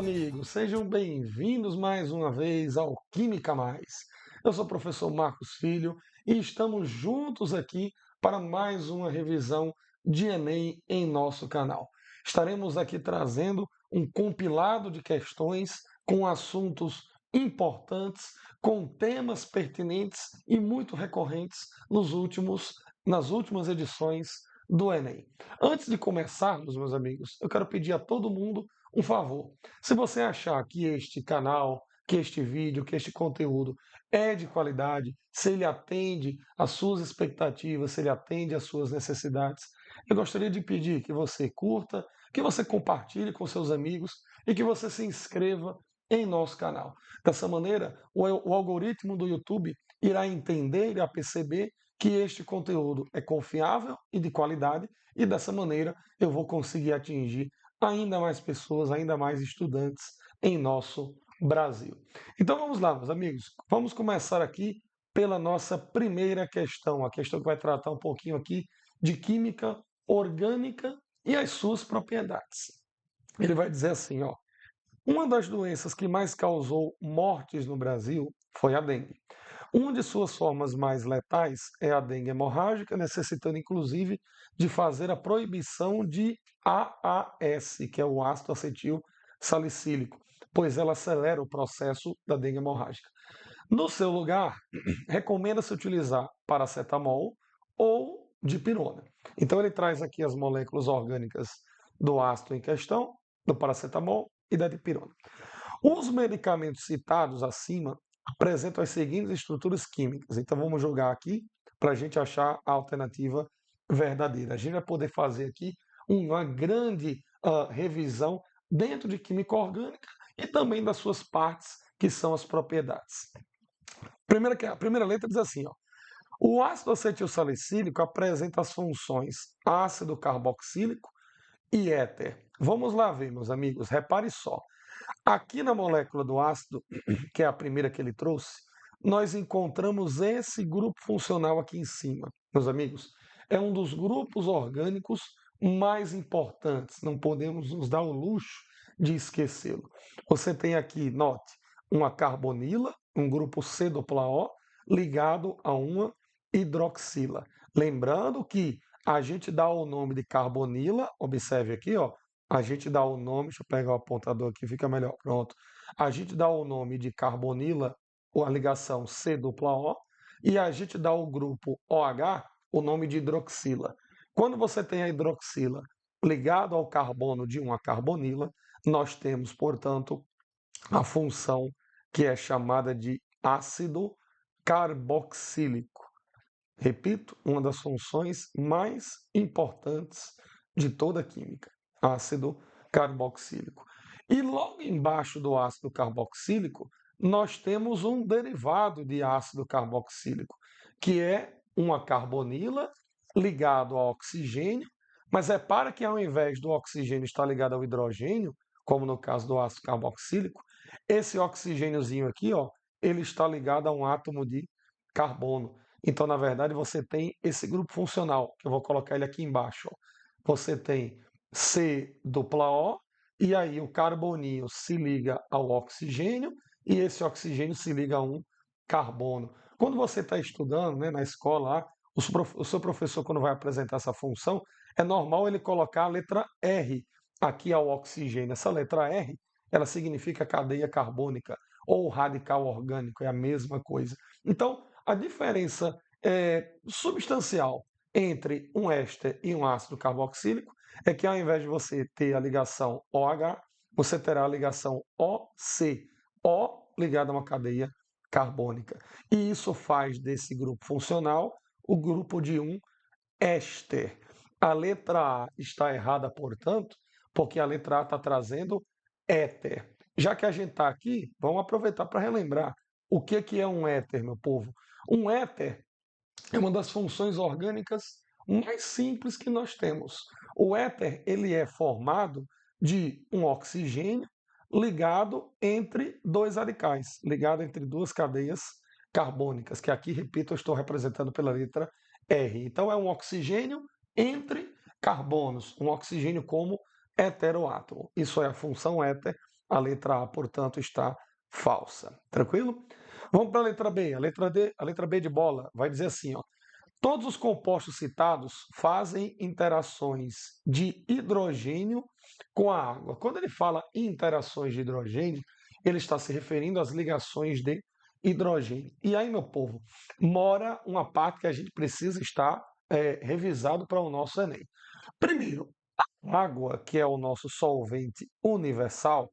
amigos, sejam bem-vindos mais uma vez ao Química Mais. Eu sou o professor Marcos Filho e estamos juntos aqui para mais uma revisão de Enem em nosso canal. Estaremos aqui trazendo um compilado de questões com assuntos importantes, com temas pertinentes e muito recorrentes nas últimas edições do Enem. Antes de começarmos, meus amigos, eu quero pedir a todo mundo um favor. Se você achar que este canal, que este vídeo, que este conteúdo é de qualidade, se ele atende às suas expectativas, se ele atende às suas necessidades, eu gostaria de pedir que você curta, que você compartilhe com seus amigos e que você se inscreva em nosso canal. Dessa maneira, o algoritmo do YouTube irá entender, irá perceber que este conteúdo é confiável e de qualidade, e dessa maneira eu vou conseguir atingir ainda mais pessoas, ainda mais estudantes em nosso Brasil. Então vamos lá, meus amigos. Vamos começar aqui pela nossa primeira questão, a questão que vai tratar um pouquinho aqui de química orgânica e as suas propriedades. Ele vai dizer assim, ó: uma das doenças que mais causou mortes no Brasil foi a dengue. Uma de suas formas mais letais é a dengue hemorrágica, necessitando inclusive de fazer a proibição de AAS, que é o ácido acetil salicílico, pois ela acelera o processo da dengue hemorrágica. No seu lugar, recomenda-se utilizar paracetamol ou dipirona. Então ele traz aqui as moléculas orgânicas do ácido em questão, do paracetamol e da dipirona. Os medicamentos citados acima apresentam as seguintes estruturas químicas. Então vamos jogar aqui para a gente achar a alternativa verdadeira. A gente vai poder fazer aqui uma grande revisão dentro de química orgânica e também das suas partes, que são as propriedades. A primeira letra diz assim, ó: o ácido acetilsalicílico apresenta as funções ácido carboxílico e éter. Vamos lá ver, meus amigos, repare só. Aqui na molécula do ácido, que é a primeira que ele trouxe, nós encontramos esse grupo funcional aqui em cima. Meus amigos, é um dos grupos orgânicos mais importantes, não podemos nos dar o luxo de esquecê-lo. Você tem aqui, note, uma carbonila, um grupo C-O, ligado a uma hidroxila. Lembrando que a gente dá o nome de carbonila, observe aqui, ó, a gente dá o nome, deixa eu pegar o apontador aqui, fica melhor, pronto. A gente dá o nome de carbonila, ou a ligação C-O, e a gente dá o grupo OH, o nome de hidroxila. Quando você tem a hidroxila ligado ao carbono de uma carbonila, nós temos, portanto, a função que é chamada de ácido carboxílico. Repito, uma das funções mais importantes de toda a química, ácido carboxílico. E logo embaixo do ácido carboxílico, nós temos um derivado de ácido carboxílico, que é uma carbonila ligado ao oxigênio, mas repara que ao invés do oxigênio estar ligado ao hidrogênio, como no caso do ácido carboxílico, esse oxigêniozinho aqui, ó, ele está ligado a um átomo de carbono. Então, na verdade, você tem esse grupo funcional, que eu vou colocar ele aqui embaixo. Ó. Você tem C-O, e aí o carboninho se liga ao oxigênio, e esse oxigênio se liga a um carbono. Quando você está estudando, né, na escola, lá, o seu professor, quando vai apresentar essa função, é normal ele colocar a letra R aqui ao oxigênio. Essa letra R, ela significa cadeia carbônica, ou radical orgânico, é a mesma coisa. Então, a diferença substancial entre um éster e um ácido carboxílico é que ao invés de você ter a ligação OH, você terá a ligação OC, O ligado a uma cadeia carbônica. E isso faz desse grupo funcional o grupo de um éster. A letra A está errada, portanto, porque a letra A está trazendo éter. Já que a gente está aqui, vamos aproveitar para relembrar o que é um éter, meu povo. Um éter é uma das funções orgânicas mais simples que nós temos. O éter ele é formado de um oxigênio ligado entre dois radicais, ligado entre duas cadeias carbônicas, que aqui, repito, eu estou representando pela letra R. Então é um oxigênio entre carbonos, um oxigênio como heteroátomo. Isso é a função éter A letra A, portanto, está falsa. Tranquilo? Vamos para a letra B. A letra B de bola vai dizer assim, ó. Todos os compostos citados fazem interações de hidrogênio com a água. Quando ele fala em interações de hidrogênio, ele está se referindo às ligações de hidrogênio. E aí, meu povo, mora uma parte que a gente precisa estar revisado para o nosso Enem. Primeiro, a água, que é o nosso solvente universal,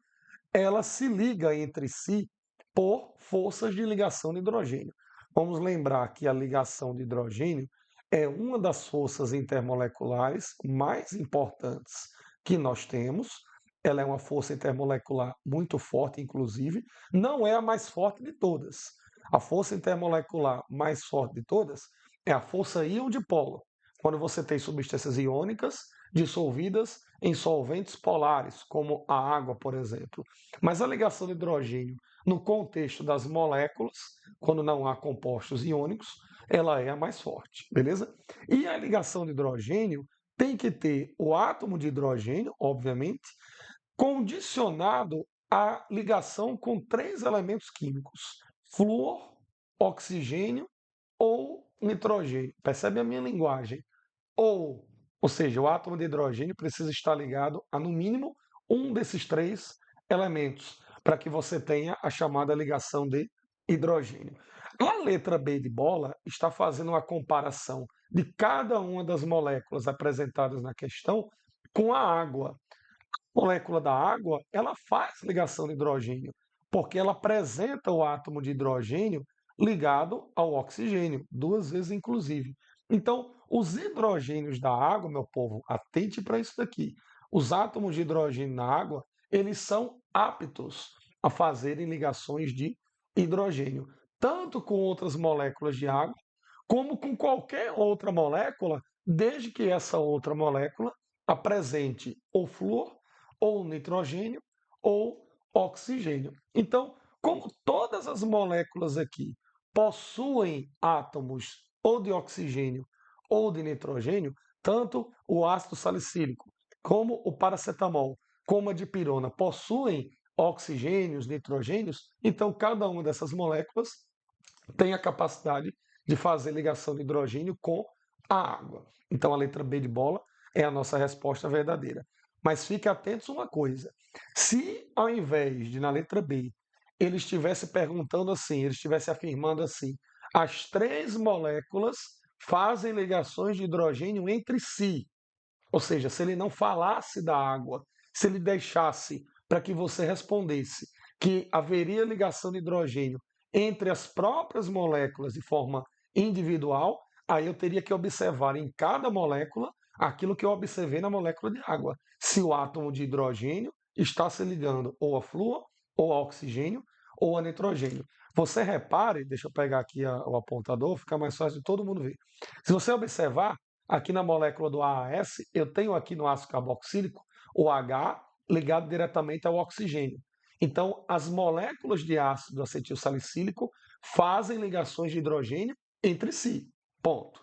ela se liga entre si por forças de ligação de hidrogênio. Vamos lembrar que a ligação de hidrogênio é uma das forças intermoleculares mais importantes que nós temos. Ela é uma força intermolecular muito forte, inclusive, não é a mais forte de todas. A força intermolecular mais forte de todas é a força íon-dipolo, quando você tem substâncias iônicas dissolvidas em solventes polares, como a água, por exemplo. Mas a ligação de hidrogênio, no contexto das moléculas, quando não há compostos iônicos, ela é a mais forte, beleza? E a ligação de hidrogênio tem que ter o átomo de hidrogênio, obviamente, condicionado à ligação com três elementos químicos: flúor, oxigênio ou nitrogênio. Percebe a minha linguagem? Ou seja, o átomo de hidrogênio precisa estar ligado a, no mínimo, um desses três elementos, para que você tenha a chamada ligação de hidrogênio. A letra B de bola está fazendo uma comparação de cada uma das moléculas apresentadas na questão com a água. A molécula da água, ela faz ligação de hidrogênio, porque ela apresenta o átomo de hidrogênio ligado ao oxigênio, duas vezes inclusive. Então, os hidrogênios da água, meu povo, atente para isso daqui. Os átomos de hidrogênio na água, eles são aptos a fazerem ligações de hidrogênio, tanto com outras moléculas de água, como com qualquer outra molécula, desde que essa outra molécula apresente ou flúor, ou nitrogênio, ou oxigênio. Então, como todas as moléculas aqui possuem átomos ou de oxigênio ou de nitrogênio, tanto o ácido salicílico como o paracetamol, como a dipirona, possuem oxigênios, nitrogênios, então cada uma dessas moléculas tem a capacidade de fazer ligação de hidrogênio com a água. Então a letra B de bola é a nossa resposta verdadeira. Mas fique atentos a uma coisa: se ao invés de na letra B ele estivesse perguntando assim, ele estivesse afirmando assim, as três moléculas fazem ligações de hidrogênio entre si, ou seja, se ele não falasse da água, se ele deixasse para que você respondesse que haveria ligação de hidrogênio entre as próprias moléculas de forma individual, aí eu teria que observar em cada molécula aquilo que eu observei na molécula de água. Se o átomo de hidrogênio está se ligando ou a flúor, ou a oxigênio, ou a nitrogênio. Você repare, deixa eu pegar aqui o apontador, fica mais fácil de todo mundo ver. Se você observar, aqui na molécula do AAS, eu tenho aqui no ácido carboxílico o H ligado diretamente ao oxigênio. Então, as moléculas de ácido acetilsalicílico fazem ligações de hidrogênio entre si. Ponto.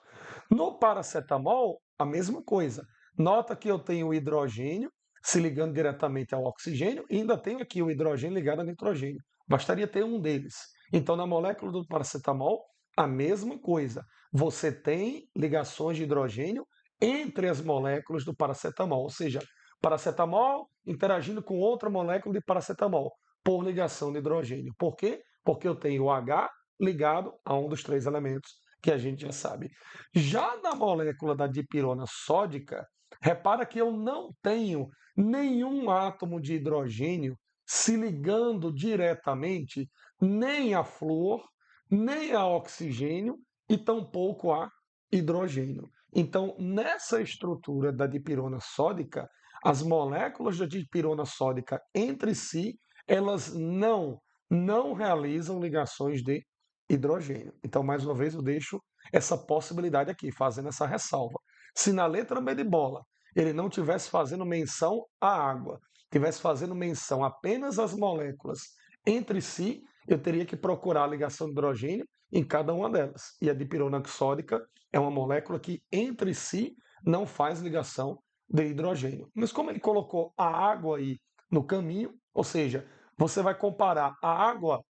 No paracetamol, a mesma coisa. Nota que eu tenho o hidrogênio se ligando diretamente ao oxigênio e ainda tenho aqui o hidrogênio ligado ao nitrogênio. Bastaria ter um deles. Então, na molécula do paracetamol, a mesma coisa. Você tem ligações de hidrogênio entre as moléculas do paracetamol, ou seja, paracetamol interagindo com outra molécula de paracetamol por ligação de hidrogênio. Por quê? Porque eu tenho o H ligado a um dos três elementos que a gente já sabe. Já na molécula da dipirona sódica, repara que eu não tenho nenhum átomo de hidrogênio se ligando diretamente nem a flúor, nem a oxigênio e tampouco a hidrogênio. Então, nessa estrutura da dipirona sódica, as moléculas da dipirona sódica entre si, elas não realizam ligações de hidrogênio. Então, mais uma vez, eu deixo essa possibilidade aqui, fazendo essa ressalva. Se na letra B de bola ele não tivesse fazendo menção à água, tivesse fazendo menção apenas às moléculas entre si, eu teria que procurar a ligação de hidrogênio em cada uma delas. E a dipirona sódica é uma molécula que entre si não faz ligação de hidrogênio. Mas como ele colocou a água aí no caminho, ou seja, você vai comparar a água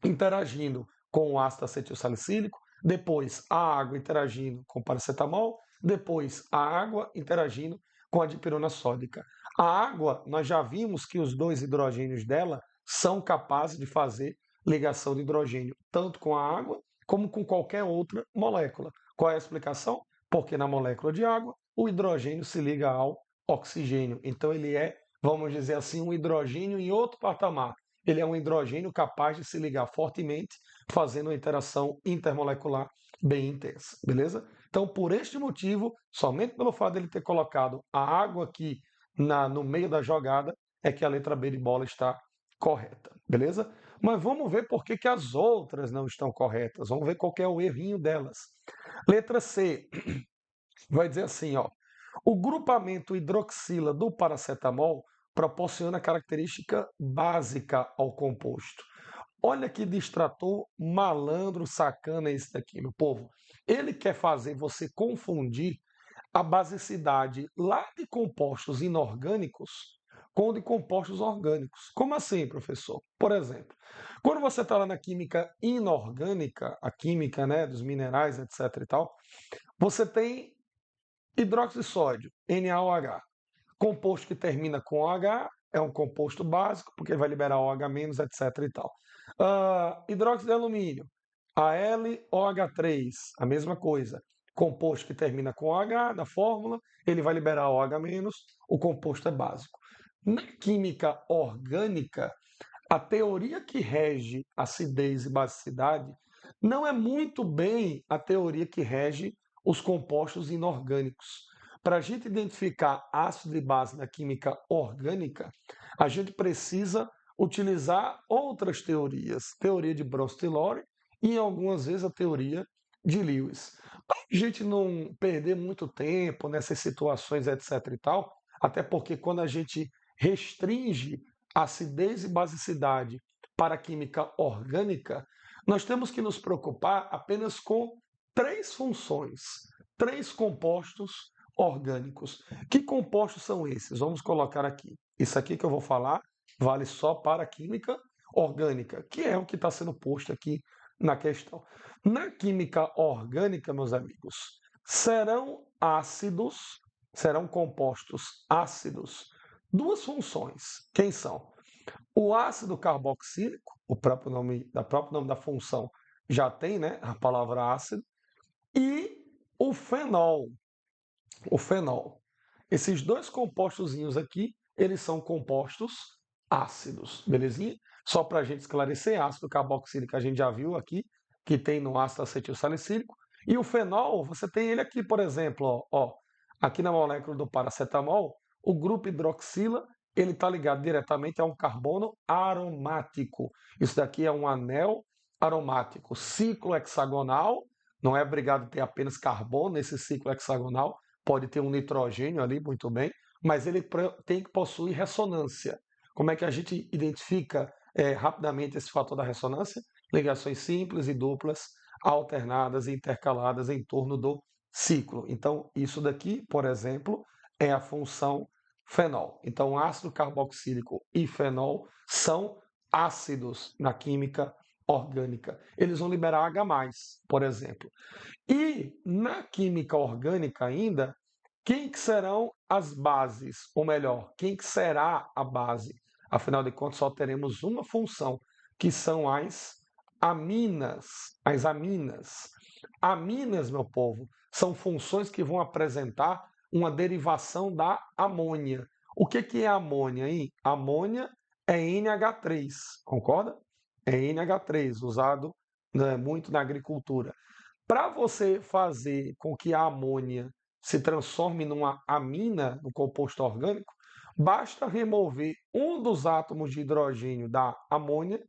interagindo com o ácido acetilsalicílico, depois a água interagindo com o paracetamol, depois a água interagindo com a dipirona sódica. A água, nós já vimos que os dois hidrogênios dela são capazes de fazer ligação de hidrogênio, tanto com a água como com qualquer outra molécula. Qual é a explicação? Porque na molécula de água, o hidrogênio se liga ao oxigênio. Então ele é, vamos dizer assim, um hidrogênio em outro patamar. Ele é um hidrogênio capaz de se ligar fortemente, fazendo uma interação intermolecular bem intensa, beleza? Então, por este motivo, somente pelo fato dele ter colocado a água aqui no meio da jogada, é que a letra B de bola está correta, beleza? Mas vamos ver por que as outras não estão corretas. Vamos ver qual é o errinho delas. Letra C vai dizer assim, ó. O grupamento hidroxila do paracetamol proporciona característica básica ao composto. Olha que distrator malandro, sacana esse daqui, meu povo. Ele quer fazer você confundir a basicidade lá de compostos inorgânicos com de compostos orgânicos. Como assim, professor? Por exemplo, quando você está lá na química inorgânica, a química, né, dos minerais, etc e tal, você tem hidróxido de sódio, NaOH. Composto que termina com OH é um composto básico, porque vai liberar OH-, etc e tal. Hidróxido de alumínio, AlOH3, a mesma coisa. Composto que termina com OH da fórmula, ele vai liberar OH-, o composto é básico. Na química orgânica, a teoria que rege acidez e basicidade não é muito bem a teoria que rege os compostos inorgânicos. Para a gente identificar ácido e base na química orgânica, a gente precisa utilizar outras teorias, teoria de Bronst-Lowry e algumas vezes a teoria de Lewis. Para a gente não perder muito tempo nessas situações, etc e tal, até porque quando a gente restringe acidez e basicidade para a química orgânica, nós temos que nos preocupar apenas com três funções, três compostos orgânicos. Que compostos são esses? Vamos colocar aqui. Isso aqui que eu vou falar vale só para a química orgânica, que é o que está sendo posto aqui na questão. Na química orgânica, meus amigos, serão ácidos, serão compostos ácidos, duas funções. Quem são? O ácido carboxílico, o próprio nome da função já tem, né, a palavra ácido, e o fenol. O fenol. Esses dois compostozinhos aqui, eles são compostos ácidos, belezinha? Só para a gente esclarecer, ácido carboxílico a gente já viu aqui, que tem no ácido acetilsalicílico, e o fenol, você tem ele aqui, por exemplo, aqui na molécula do paracetamol, o grupo hidroxila, ele está ligado diretamente a um carbono aromático. Isso daqui é um anel aromático, ciclo hexagonal, não é obrigado a ter apenas carbono nesse ciclo hexagonal, pode ter um nitrogênio ali, muito bem, mas ele tem que possuir ressonância. Como é que a gente identifica rapidamente esse fator da ressonância? Ligações simples e duplas, alternadas e intercaladas em torno do ciclo. Então, isso daqui, por exemplo, é a função fenol. Então, ácido carboxílico e fenol são ácidos na química orgânica. Eles vão liberar H+, por exemplo. E na química orgânica ainda, quem que serão as bases? Ou melhor, quem que será a base? Afinal de contas, só teremos uma função, que são as aminas. As aminas. Aminas, meu povo, são funções que vão apresentar uma derivação da amônia. O que é amônia, hein? Amônia é NH3, concorda? É NH3, usado, né, muito na agricultura. Para você fazer com que a amônia se transforme numa amina, no composto orgânico, basta remover um dos átomos de hidrogênio da amônia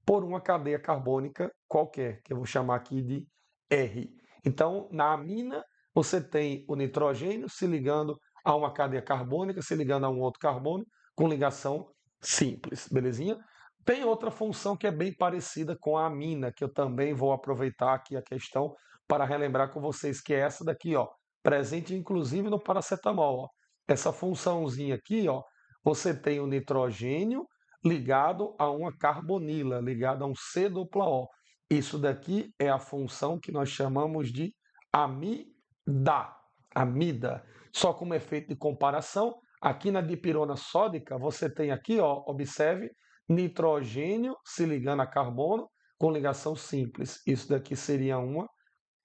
por uma cadeia carbônica qualquer, que eu vou chamar aqui de R. Então, na amina, você tem o nitrogênio se ligando a uma cadeia carbônica, se ligando a um outro carbono, com ligação simples, belezinha? Tem outra função que é bem parecida com a amina, que eu também vou aproveitar aqui a questão para relembrar com vocês, que é essa daqui, ó, presente inclusive no paracetamol. Ó. Essa funçãozinha aqui, ó, você tem o nitrogênio ligado a uma carbonila, ligado a um C-O. Isso daqui é a função que nós chamamos de amida. Amida. Só como efeito de comparação, aqui na dipirona sódica, você tem aqui, ó, observe, nitrogênio se ligando a carbono com ligação simples. Isso daqui seria uma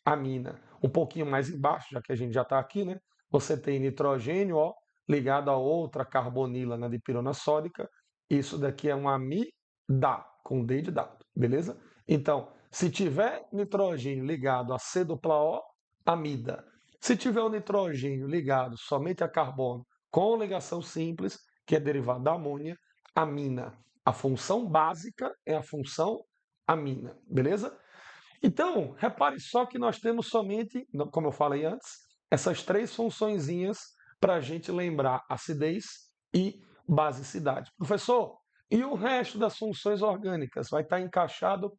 amina. Um pouquinho mais embaixo, já que a gente já está aqui, né? Você tem nitrogênio, ó, ligado a outra carbonila na dipirona sódica. Isso daqui é um amida, com D de dado, beleza? Então, se tiver nitrogênio ligado a C-O, amida. Se tiver o nitrogênio ligado somente a carbono com ligação simples, que é derivado da amônia, amina. A função básica é a função amina, beleza? Então, repare só que nós temos somente, como eu falei antes, essas três funçõezinhas para a gente lembrar acidez e basicidade. Professor, e o resto das funções orgânicas vai estar encaixado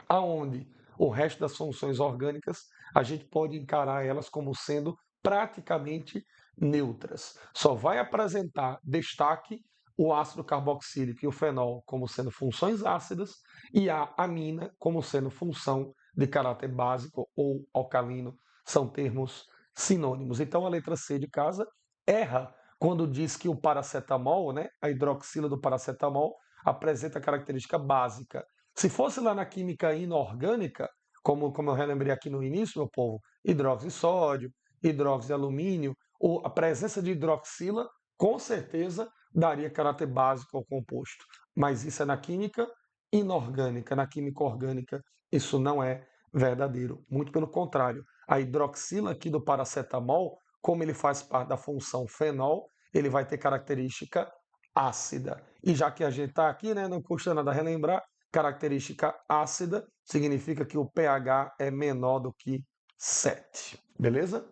aonde? O resto das funções orgânicas a gente pode encarar elas como sendo praticamente neutras. Só vai apresentar destaque o ácido carboxílico e o fenol como sendo funções ácidas e a amina como sendo função de caráter básico ou alcalino. São termos sinônimos. Então a letra C de casa erra quando diz que o paracetamol, né, a hidroxila do paracetamol, apresenta característica básica. Se fosse lá na química inorgânica, como eu relembrei aqui no início, meu povo, hidróxido de sódio, hidróxido de alumínio, ou a presença de hidroxila, com certeza daria caráter básico ao composto. Mas isso é na química inorgânica. Na química orgânica, isso não é verdadeiro. Muito pelo contrário. A hidroxila aqui do paracetamol, como ele faz parte da função fenol, ele vai ter característica ácida. E já que a gente está aqui, né, não custa nada relembrar, característica ácida significa que o pH é menor do que 7. Beleza?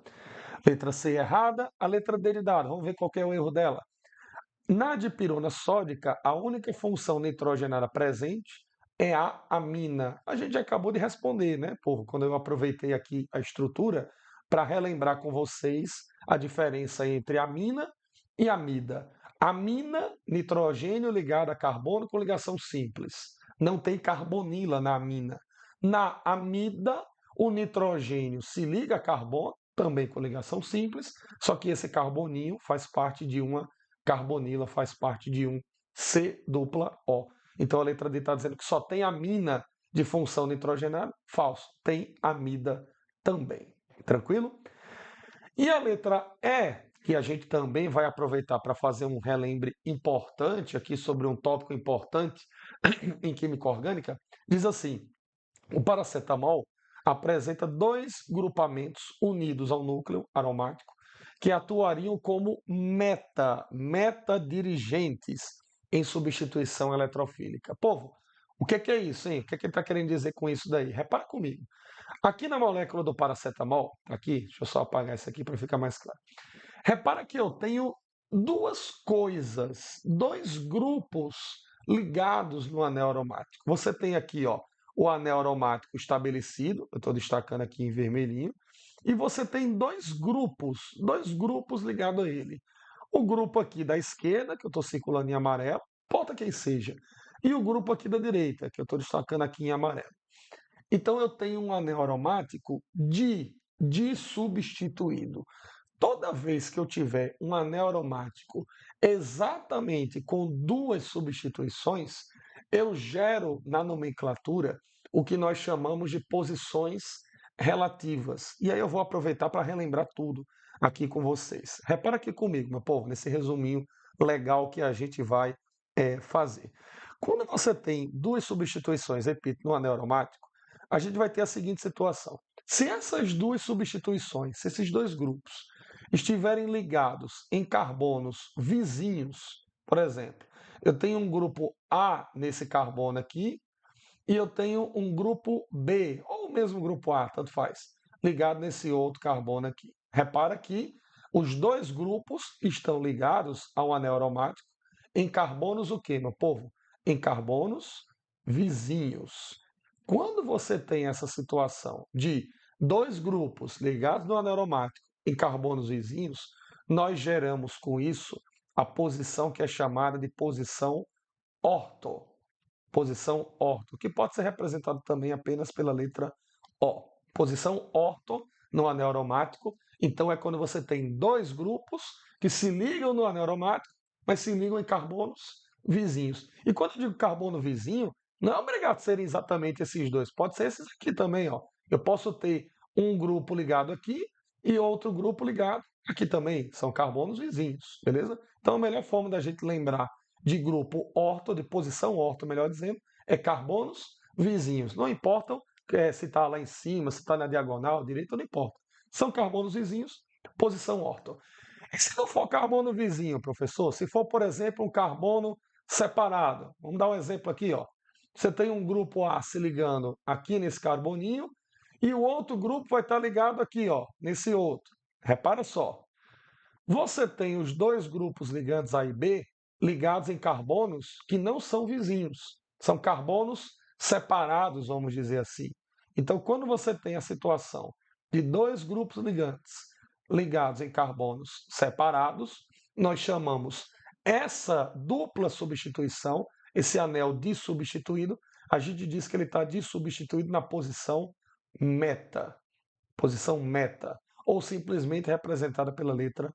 Letra C errada, a letra D de dado. Vamos ver qual é o erro dela. Na dipirona sódica, a única função nitrogenada presente é a amina. A gente acabou de responder, né, povo? Quando eu aproveitei aqui a estrutura para relembrar com vocês a diferença entre amina e amida. Amina, nitrogênio ligado a carbono com ligação simples. Não tem carbonila na amina. Na amida, o nitrogênio se liga a carbono, também com ligação simples, só que esse carboninho faz parte de uma carbonila, faz parte de um C-O. Então a letra D está dizendo que só tem amina de função nitrogenada. Falso. Tem amida também. Tranquilo? E a letra E, que a gente também vai aproveitar para fazer um relembre importante aqui sobre um tópico importante em química orgânica, diz assim: o paracetamol apresenta dois grupamentos unidos ao núcleo aromático que atuariam como metadirigentes em substituição eletrofílica. Povo, o que é isso, hein? O que ele está querendo dizer com isso daí? Repara comigo. Aqui na molécula do paracetamol, aqui, deixa eu só apagar isso aqui para ficar mais claro. Repara que eu tenho duas coisas, dois grupos ligados no anel aromático. Você tem aqui, ó, o anel aromático estabelecido, eu estou destacando aqui em vermelhinho, e você tem dois grupos ligados a ele. O grupo aqui da esquerda, que eu estou circulando em amarelo, importa quem seja, e o grupo aqui da direita, que eu estou destacando aqui em amarelo. Então eu tenho um anel aromático substituído. Toda vez que eu tiver um anel aromático exatamente com duas substituições, eu gero na nomenclatura o que nós chamamos de posições relativas. E aí eu vou aproveitar para relembrar tudo aqui com vocês. Repara aqui comigo, meu povo, nesse resuminho legal que a gente vai fazer. Quando você tem duas substituições, repito, no anel aromático, a gente vai ter a seguinte situação. Se essas duas substituições, se esses dois grupos, estiverem ligados em carbonos vizinhos, por exemplo, eu tenho um grupo A nesse carbono aqui e eu tenho um grupo B, ou o mesmo grupo A, tanto faz, ligado nesse outro carbono aqui. Repara que os dois grupos estão ligados ao anel aromático em carbonos o quê, meu povo? Em carbonos vizinhos. Quando você tem essa situação de dois grupos ligados no anel aromático em carbonos vizinhos, nós geramos com isso a posição que é chamada de posição orto. Posição orto, que pode ser representado também apenas pela letra O. Posição orto no anel aromático, então é quando você tem dois grupos que se ligam no anel aromático, mas se ligam em carbonos vizinhos. E quando eu digo carbono vizinho, não é obrigado a serem exatamente esses dois, pode ser esses aqui também, ó. Eu posso ter um grupo ligado aqui e outro grupo ligado aqui também, são carbonos vizinhos, beleza? Então a melhor forma da gente lembrar de grupo orto, de posição orto, melhor dizendo, é carbonos vizinhos. Não importam se está lá em cima, se está na diagonal, direita, não importa. São carbonos vizinhos, posição orto. E se não for carbono vizinho, professor, se for, por exemplo, um carbono separado, vamos dar um exemplo aqui, ó. Você tem um grupo A se ligando aqui nesse carboninho e o outro grupo vai estar ligado aqui, ó, nesse outro. Repara só. Você tem os dois grupos ligantes A e B ligados em carbonos que não são vizinhos, são carbonos separados, vamos dizer assim. Então, quando você tem a situação de dois grupos ligantes ligados em carbonos separados, nós chamamos essa dupla substituição, esse anel dissubstituído, a gente diz que ele está dissubstituído na posição meta, ou simplesmente representada pela letra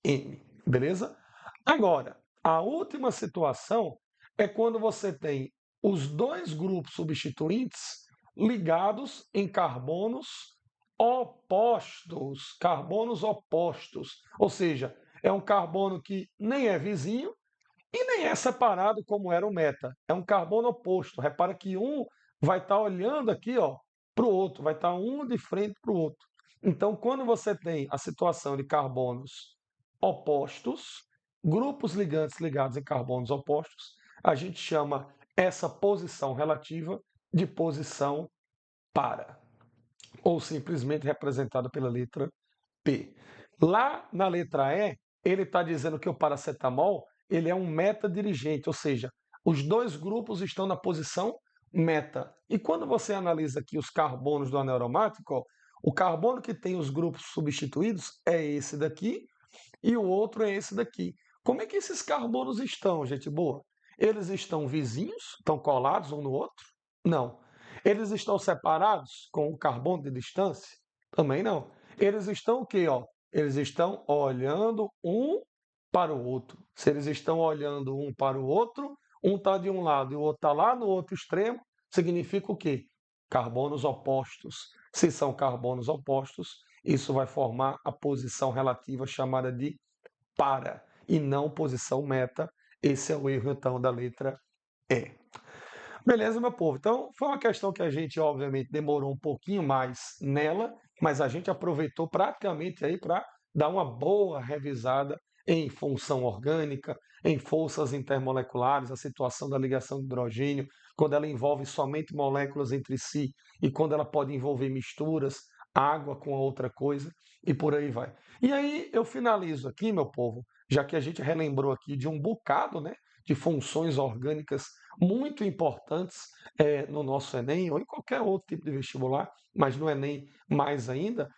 M, beleza? Agora, a última situação é quando você tem os dois grupos substituintes ligados em carbonos opostos, ou seja, é um carbono que nem é vizinho e nem é separado como era o meta, é um carbono oposto. Repara que um vai estar olhando aqui, ó, para o outro, vai estar um de frente para o outro. Então, quando você tem a situação de carbonos opostos, grupos ligantes ligados em carbonos opostos, a gente chama essa posição relativa de posição para, ou simplesmente representada pela letra P. Lá na letra E, ele está dizendo que o paracetamol ele é um meta-dirigente, ou seja, os dois grupos estão na posição meta. E quando você analisa aqui os carbonos do anel aromático, ó, o carbono que tem os grupos substituídos é esse daqui e o outro é esse daqui. Como é que esses carbonos estão, gente boa? Eles estão vizinhos? Estão colados um no outro? Não. Eles estão separados com o carbono de distância? Também não. Eles estão o quê? Ó? Eles estão olhando um para o outro. Se eles estão olhando um para o outro, um está de um lado e o outro está lá no outro extremo, significa o quê? Carbonos opostos. Se são carbonos opostos, isso vai formar a posição relativa chamada de para e não posição meta. Esse é o erro, então, da letra E. Beleza, meu povo? Então, foi uma questão que a gente, obviamente, demorou um pouquinho mais nela, mas a gente aproveitou praticamente aí para dar uma boa revisada em função orgânica, em forças intermoleculares, a situação da ligação de hidrogênio, quando ela envolve somente moléculas entre si e quando ela pode envolver misturas, água com a outra coisa e por aí vai. E aí eu finalizo aqui, meu povo, já que a gente relembrou aqui de um bocado, né, de funções orgânicas muito importantes no nosso Enem ou em qualquer outro tipo de vestibular, mas no Enem mais ainda.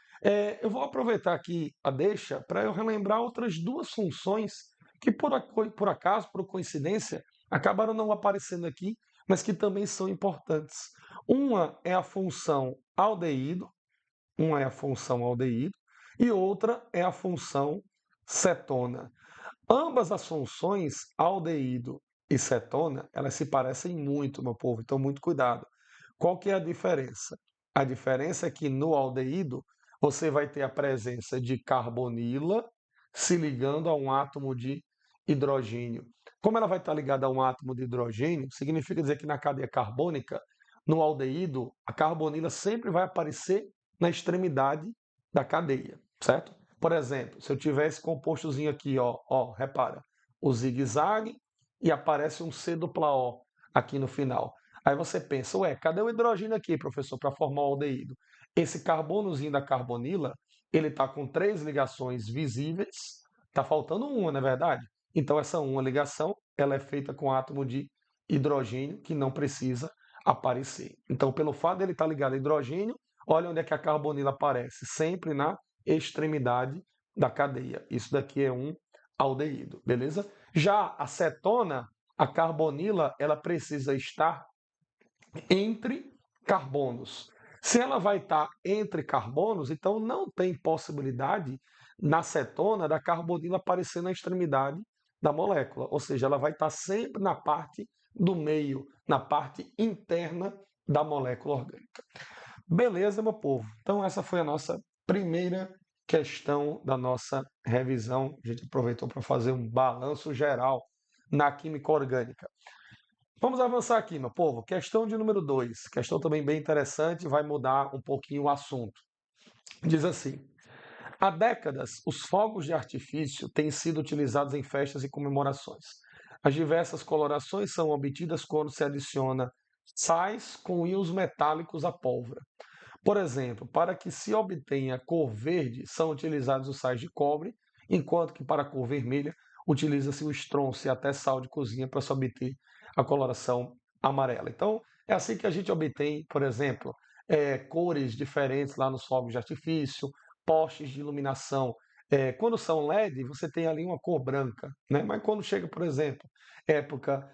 Eu vou aproveitar aqui a deixa para eu relembrar outras duas funções que por acaso, por coincidência, acabaram não aparecendo aqui, mas que também são importantes. Uma é a função aldeído, uma é a função aldeído e outra é a função cetona. Ambas as funções, aldeído e cetona, elas se parecem muito, meu povo, então muito cuidado. Qual que é a diferença? A diferença é que no aldeído você vai ter a presença de carbonila se ligando a um átomo de hidrogênio. Como ela vai estar ligada a um átomo de hidrogênio, significa dizer que na cadeia carbônica, no aldeído, a carbonila sempre vai aparecer na extremidade da cadeia, certo? Por exemplo, se eu tivesse compostozinho aqui, ó, repara, o zigue-zague e aparece um C dupla O aqui no final. Aí você pensa, ué, cadê o hidrogênio aqui, professor, para formar o aldeído? Esse carbonozinho da carbonila, ele está com 3 ligações visíveis, está faltando uma, não é verdade? Então essa uma ligação, ela é feita com átomo de hidrogênio que não precisa aparecer. Então, pelo fato dele estar ligado a hidrogênio, olha onde é que a carbonila aparece, sempre na extremidade da cadeia. Isso daqui é um aldeído, beleza? Já a cetona, a carbonila, ela precisa estar entre carbonos. Se ela vai estar entre carbonos, então não tem possibilidade na cetona da carbonila aparecer na extremidade da molécula, ou seja, ela vai estar sempre na parte do meio, na parte interna da molécula orgânica. Beleza, meu povo? Então essa foi a nossa primeira questão da nossa revisão. A gente aproveitou para fazer um balanço geral na química orgânica. Vamos avançar aqui, meu povo. Questão de número 2. Questão também bem interessante, vai mudar um pouquinho o assunto. Diz assim: há décadas, os fogos de artifício têm sido utilizados em festas e comemorações. As diversas colorações são obtidas quando se adiciona sais com íons metálicos à pólvora. Por exemplo, para que se obtenha cor verde, são utilizados os sais de cobre, enquanto que para a cor vermelha utiliza-se o estronço e até sal de cozinha para se obter a coloração amarela. Então, é assim que a gente obtém, por exemplo, cores diferentes lá nos fogos de artifício, postes de iluminação. Quando são LED, você tem ali uma cor branca, né? Mas quando chega, por exemplo, época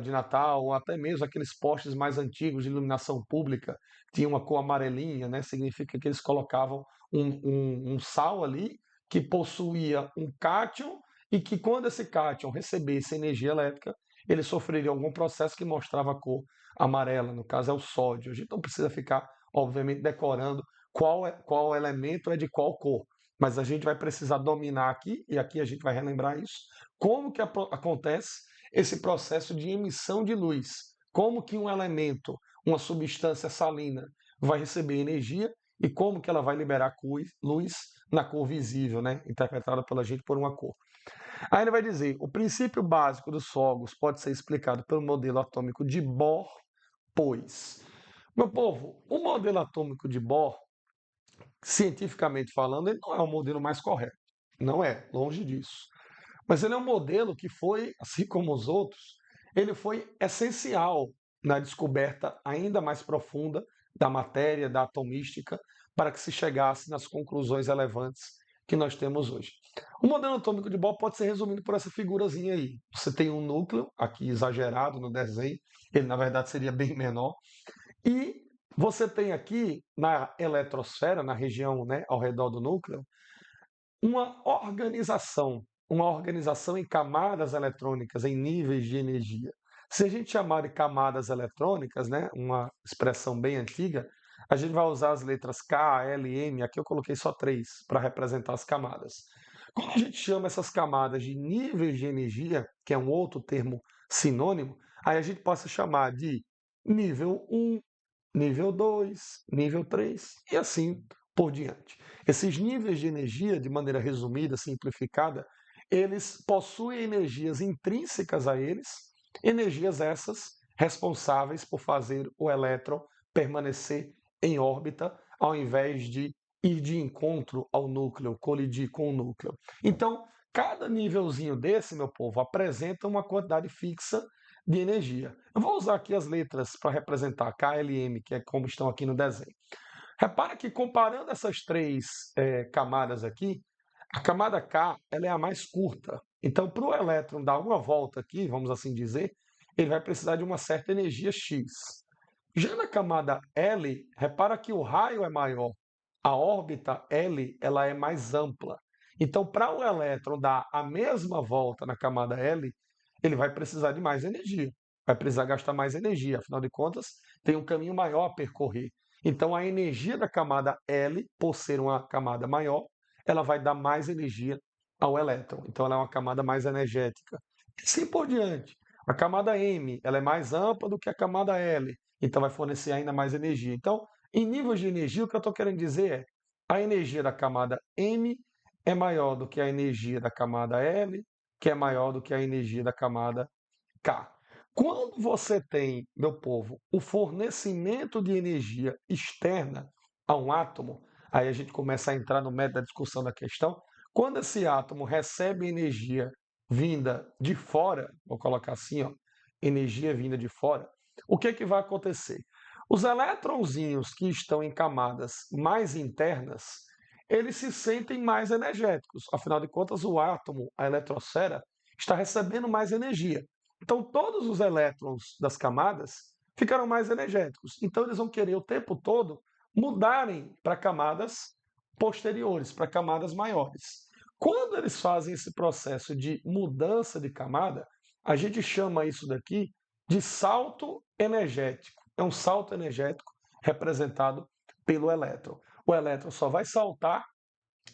de Natal, ou até mesmo aqueles postes mais antigos de iluminação pública, tinha uma cor amarelinha, né? Significa que eles colocavam um sal ali que possuía um cátion e que quando esse cátion recebesse energia elétrica, ele sofreria algum processo que mostrava a cor amarela, no caso é o sódio. A gente não precisa ficar, obviamente, decorando qual elemento é de qual cor, mas a gente vai precisar dominar aqui, e aqui a gente vai relembrar isso, como que acontece esse processo de emissão de luz, como que um elemento, uma substância salina, vai receber energia e como que ela vai liberar luz na cor visível, né? Interpretada pela gente por uma cor. Aí ele vai dizer, o princípio básico dos fogos pode ser explicado pelo modelo atômico de Bohr, pois... Meu povo, o modelo atômico de Bohr, cientificamente falando, ele não é o modelo mais correto. Não é, longe disso. Mas ele é um modelo que foi, assim como os outros, ele foi essencial na descoberta ainda mais profunda da matéria, da atomística, para que se chegasse nas conclusões relevantes que nós temos hoje. O modelo atômico de Bohr pode ser resumido por essa figurazinha aí. Você tem um núcleo, aqui exagerado no desenho, ele na verdade seria bem menor, e você tem aqui na eletrosfera, na região, né, ao redor do núcleo, uma organização em camadas eletrônicas, em níveis de energia. Se a gente chamar de camadas eletrônicas, né, uma expressão bem antiga, a gente vai usar as letras K, L, M, aqui eu coloquei só 3 para representar as camadas. Quando a gente chama essas camadas de níveis de energia, que é um outro termo sinônimo, aí a gente pode chamar de nível 1, nível 2, nível 3 e assim por diante. Esses níveis de energia, de maneira resumida, simplificada, eles possuem energias intrínsecas a eles, energias essas responsáveis por fazer o elétron permanecer em órbita, ao invés de ir de encontro ao núcleo, colidir com o núcleo. Então, cada nívelzinho desse, meu povo, apresenta uma quantidade fixa de energia. Eu vou usar aqui as letras para representar K, L, M, que é como estão aqui no desenho. Repara que comparando essas três camadas aqui, a camada K ela é a mais curta. Então, para o elétron dar uma volta aqui, vamos assim dizer, ele vai precisar de uma certa energia X. Já na camada L, repara que o raio é maior. A órbita L ela é mais ampla. Então, para o elétron dar a mesma volta na camada L, ele vai precisar de mais energia. Vai precisar gastar mais energia. Afinal de contas, tem um caminho maior a percorrer. Então, a energia da camada L, por ser uma camada maior, ela vai dar mais energia ao elétron. Então, ela é uma camada mais energética. E assim por diante. A camada M ela é mais ampla do que a camada L, então vai fornecer ainda mais energia. Então, em níveis de energia, o que eu estou querendo dizer é a energia da camada M é maior do que a energia da camada L, que é maior do que a energia da camada K. Quando você tem, meu povo, o fornecimento de energia externa a um átomo, aí a gente começa a entrar no método da discussão da questão. Quando esse átomo recebe energia vinda de fora, vou colocar assim, ó, energia vinda de fora, o que, que vai acontecer? Os elétronzinhos que estão em camadas mais internas, eles se sentem mais energéticos. Afinal de contas, o átomo, a eletrosfera, está recebendo mais energia. Então, todos os elétrons das camadas ficaram mais energéticos. Então, eles vão querer o tempo todo mudarem para camadas posteriores, para camadas maiores. Quando eles fazem esse processo de mudança de camada, a gente chama isso daqui de salto energético. É um salto energético representado pelo elétron. O elétron só vai saltar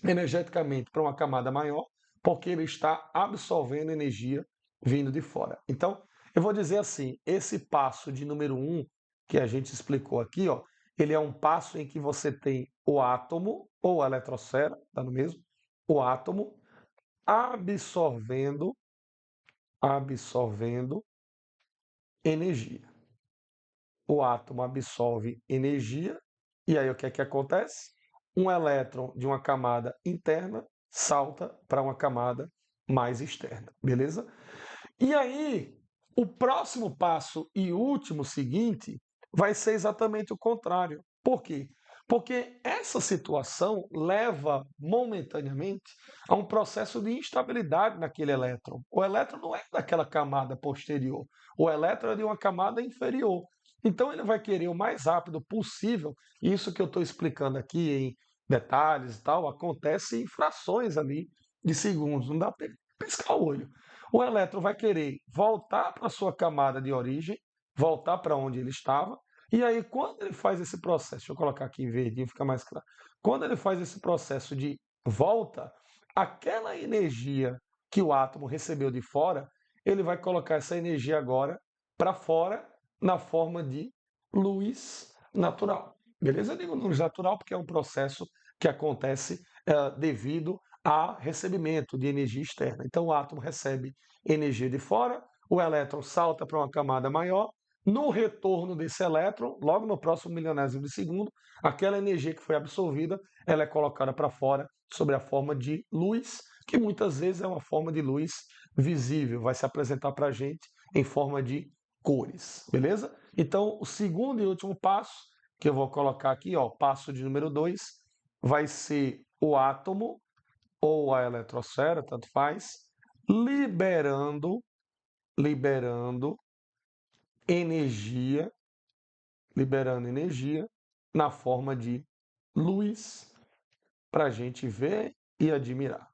energeticamente para uma camada maior porque ele está absorvendo energia vindo de fora. Então, eu vou dizer assim, esse passo de número 1 que a gente explicou aqui, ó, ele é um passo em que você tem o átomo ou a eletrosfera, tá no mesmo? O átomo absorvendo energia. O átomo absorve energia e aí o que é que acontece? Um elétron de uma camada interna salta para uma camada mais externa, beleza? E aí, o próximo passo e último seguinte vai ser exatamente o contrário. Por quê? Porque essa situação leva momentaneamente a um processo de instabilidade naquele elétron. O elétron não é daquela camada posterior, o elétron é de uma camada inferior. Então ele vai querer o mais rápido possível, isso que eu estou explicando aqui em detalhes e tal, acontece em frações ali de segundos, não dá para piscar o olho. O elétron vai querer voltar para a sua camada de origem, voltar para onde ele estava, e aí quando ele faz esse processo, deixa eu colocar aqui em verdinho, fica mais claro. Quando ele faz esse processo de volta, aquela energia que o átomo recebeu de fora, ele vai colocar essa energia agora para fora na forma de luz natural. Beleza? Eu digo luz natural porque é um processo que acontece devido a recebimento de energia externa. Então o átomo recebe energia de fora, o elétron salta para uma camada maior, no retorno desse elétron, logo no próximo milionésimo de segundo, aquela energia que foi absorvida, ela é colocada para fora sob a forma de luz, que muitas vezes é uma forma de luz visível, vai se apresentar para a gente em forma de cores, beleza? Então, o segundo e último passo, que eu vou colocar aqui, ó, passo de número 2, vai ser o átomo ou a eletrosfera, tanto faz, liberando energia, liberando energia na forma de luz para a gente ver e admirar.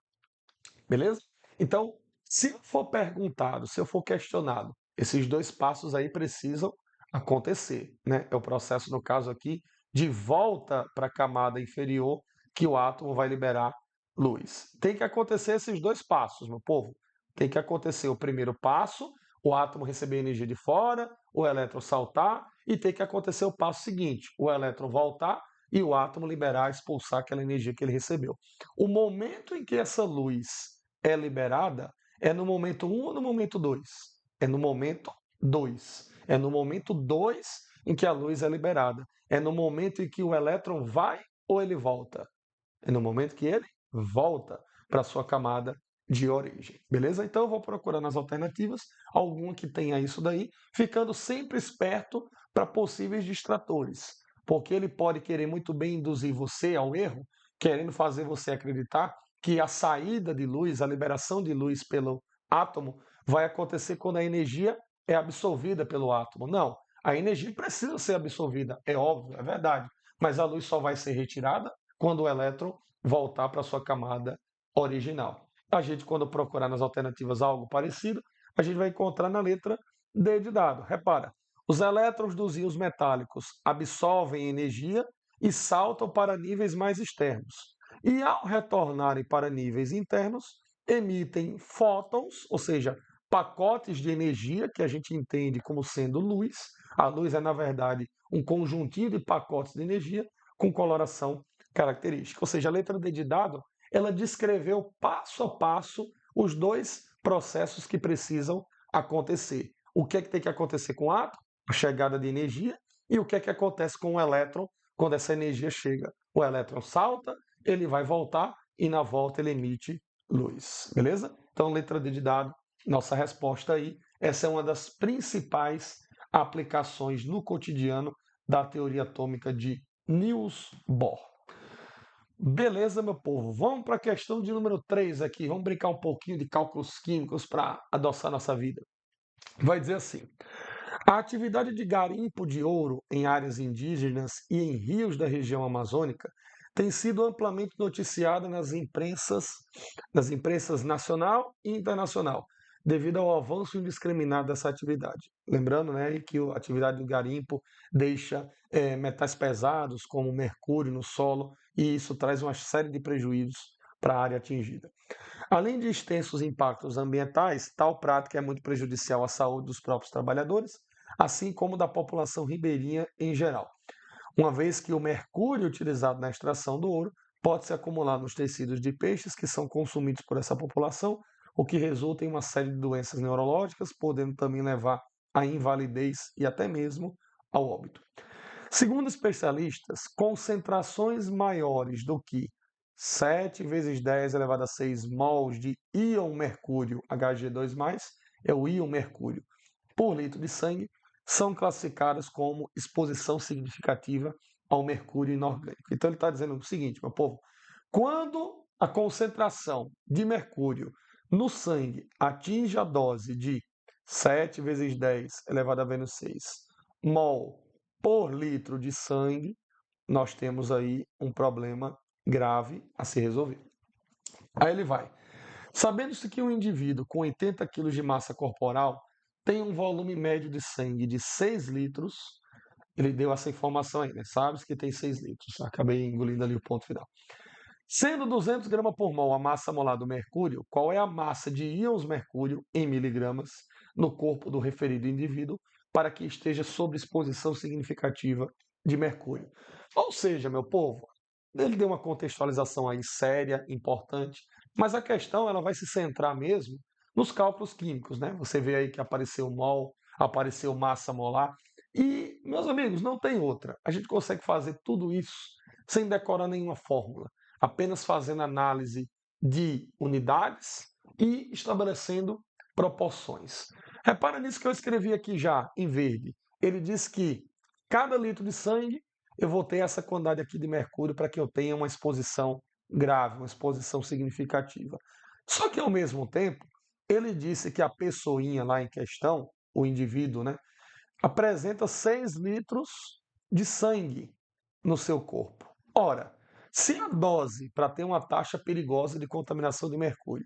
Beleza? Então, se eu for perguntado, se eu for questionado, esses dois passos aí precisam acontecer, né? É o processo, no caso aqui, de volta para a camada inferior que o átomo vai liberar luz. Tem que acontecer esses dois passos, meu povo. Tem que acontecer o primeiro passo, o átomo receber energia de fora, o elétron saltar, e tem que acontecer o passo seguinte, o elétron voltar e o átomo liberar, expulsar aquela energia que ele recebeu. O momento em que essa luz é liberada é no momento 1 ou no momento 2? É no momento 2. É no momento 2 em que a luz é liberada. É no momento em que o elétron vai ou ele volta. É no momento que ele volta para a sua camada de origem. Beleza? Então eu vou procurar nas alternativas alguma que tenha isso daí, ficando sempre esperto para possíveis distratores. Porque ele pode querer muito bem induzir você ao erro, querendo fazer você acreditar que a saída de luz, a liberação de luz pelo átomo, vai acontecer quando a energia é absorvida pelo átomo. Não, a energia precisa ser absorvida, é óbvio, é verdade, mas a luz só vai ser retirada quando o elétron voltar para sua camada original. A gente, quando procurar nas alternativas algo parecido, a gente vai encontrar na letra D de dado. Repara, os elétrons dos íons metálicos absorvem energia e saltam para níveis mais externos. E ao retornarem para níveis internos, emitem fótons, ou seja, pacotes de energia que a gente entende como sendo luz. A luz é, na verdade, um conjuntinho de pacotes de energia com coloração característica. Ou seja, a letra D de dado, ela descreveu passo a passo os dois processos que precisam acontecer. O que é que tem que acontecer com o átomo? A chegada de energia. E o que é que acontece com o elétron quando essa energia chega? O elétron salta, ele vai voltar e na volta ele emite luz. Beleza? Então, letra D de dado, nossa resposta aí. Essa é uma das principais aplicações no cotidiano da teoria atômica de Niels Bohr. Beleza, meu povo? Vamos para a questão de número 3 aqui. Vamos brincar um pouquinho de cálculos químicos para adoçar nossa vida. Vai dizer assim: a atividade de garimpo de ouro em áreas indígenas e em rios da região amazônica tem sido amplamente noticiada nas imprensas nacional e internacional, devido ao avanço indiscriminado dessa atividade. Lembrando, né, que a atividade do garimpo deixa metais pesados, como mercúrio, no solo, e isso traz uma série de prejuízos para a área atingida. Além de extensos impactos ambientais, tal prática é muito prejudicial à saúde dos próprios trabalhadores, assim como da população ribeirinha em geral, uma vez que o mercúrio utilizado na extração do ouro pode se acumular nos tecidos de peixes que são consumidos por essa população, o que resulta em uma série de doenças neurológicas, podendo também levar à invalidez e até mesmo ao óbito. Segundo especialistas, concentrações maiores do que 7 vezes 10 elevado a 6 mols de íon mercúrio Hg2+, é o íon mercúrio, por litro de sangue, são classificadas como exposição significativa ao mercúrio inorgânico. Então ele está dizendo o seguinte, meu povo, quando a concentração de mercúrio no sangue atinge a dose de 7 vezes 10 elevado a menos 6 mol por litro de sangue, nós temos aí um problema grave a se resolver. Aí ele vai. Sabendo-se que um indivíduo com 80 quilos de massa corporal tem um volume médio de sangue de 6 litros, ele deu essa informação aí, né? Sabe-se que tem 6 litros. Acabei engolindo ali o ponto final. Sendo 200 gramas por mol a massa molar do mercúrio, qual é a massa de íons mercúrio em miligramas no corpo do referido indivíduo para que esteja sob exposição significativa de mercúrio? Ou seja, meu povo, ele deu uma contextualização aí séria, importante, mas a questão ela vai se centrar mesmo nos cálculos químicos, né? Você vê aí que apareceu mol, apareceu massa molar, e, meus amigos, não tem outra. A gente consegue fazer tudo isso sem decorar nenhuma fórmula, apenas fazendo análise de unidades e estabelecendo proporções. Repara nisso que eu escrevi aqui já em verde. Ele diz que cada litro de sangue eu vou ter essa quantidade aqui de mercúrio para que eu tenha uma exposição grave, uma exposição significativa. Só que ao mesmo tempo, ele disse que a pessoinha lá em questão, o indivíduo, né, apresenta 6 litros de sangue no seu corpo. Ora, se a dose para ter uma taxa perigosa de contaminação de mercúrio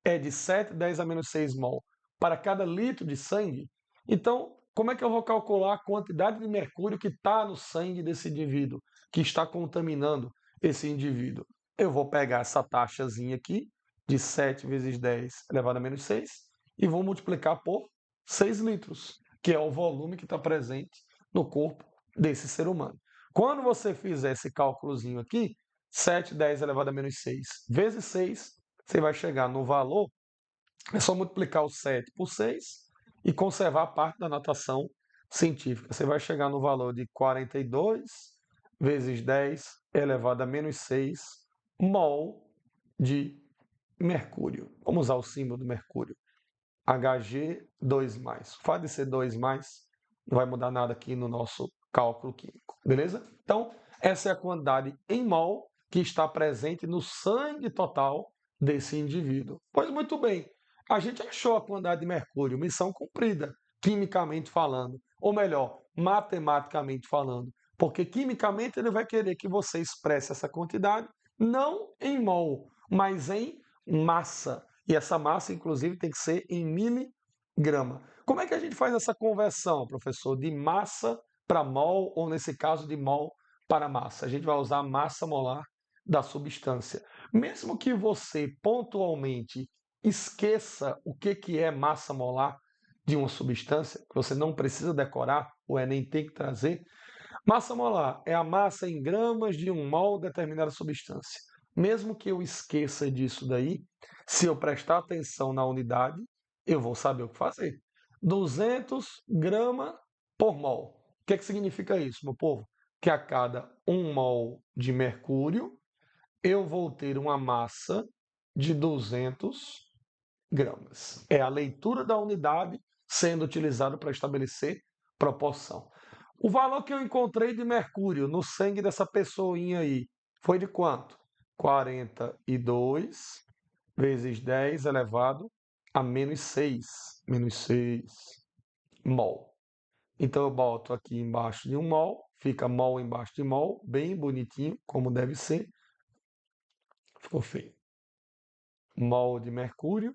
é de 7,10 a menos 6 mol para cada litro de sangue, então como é que eu vou calcular a quantidade de mercúrio que está no sangue desse indivíduo, que está contaminando esse indivíduo? Eu vou pegar essa taxazinha aqui, de 7 vezes 10 elevado a menos 6, e vou multiplicar por 6 litros, que é o volume que está presente no corpo desse ser humano. Quando você fizer esse cálculozinho aqui, 7,10 elevado a menos 6 vezes 6, você vai chegar no valor, é só multiplicar o 7 por 6 e conservar a parte da notação científica. Você vai chegar no valor de 42 vezes 10 elevado a menos 6 mol de mercúrio. Vamos usar o símbolo do mercúrio. Hg2+. O fato de ser 2+, não vai mudar nada aqui no nosso cálculo químico, beleza? Então, essa é a quantidade em mol que está presente no sangue total desse indivíduo. Pois muito bem, a gente achou a quantidade de mercúrio, missão cumprida, quimicamente falando, ou melhor, matematicamente falando, porque quimicamente ele vai querer que você expresse essa quantidade não em mol, mas em massa. E essa massa, inclusive, tem que ser em miligrama. Como é que a gente faz essa conversão, professor, de massa para mol, ou nesse caso, de mol para massa? A gente vai usar a massa molar da substância. Mesmo que você pontualmente esqueça o que é massa molar de uma substância, que você não precisa decorar, o Enem tem que trazer, massa molar é a massa em gramas de um mol de determinada substância. Mesmo que eu esqueça disso daí, se eu prestar atenção na unidade, eu vou saber o que fazer. 200 gramas por mol. O que significa isso, meu povo? Que a cada 1 mol de mercúrio, eu vou ter uma massa de 200 gramas. É a leitura da unidade sendo utilizada para estabelecer proporção. O valor que eu encontrei de mercúrio no sangue dessa pessoinha aí foi de quanto? 42 vezes 10 elevado a menos 6 mol. Então eu boto aqui embaixo de 1 mol, fica mol embaixo de mol, bem bonitinho, como deve ser. Ficou feio. Mol de mercúrio.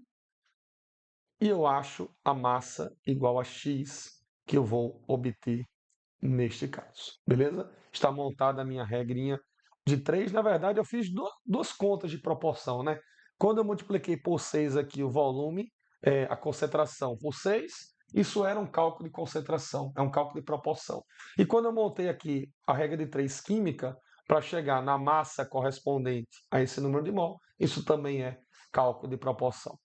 E eu acho a massa igual a X que eu vou obter neste caso. Beleza? Está montada a minha regrinha de 3. Na verdade, eu fiz duas contas de proporção, né? Quando eu multipliquei por 6 aqui o volume, a concentração por 6, isso era um cálculo de concentração, é um cálculo de proporção. E quando eu montei aqui a regra de 3 química, para chegar na massa correspondente a esse número de mol, isso também é cálculo de proporção.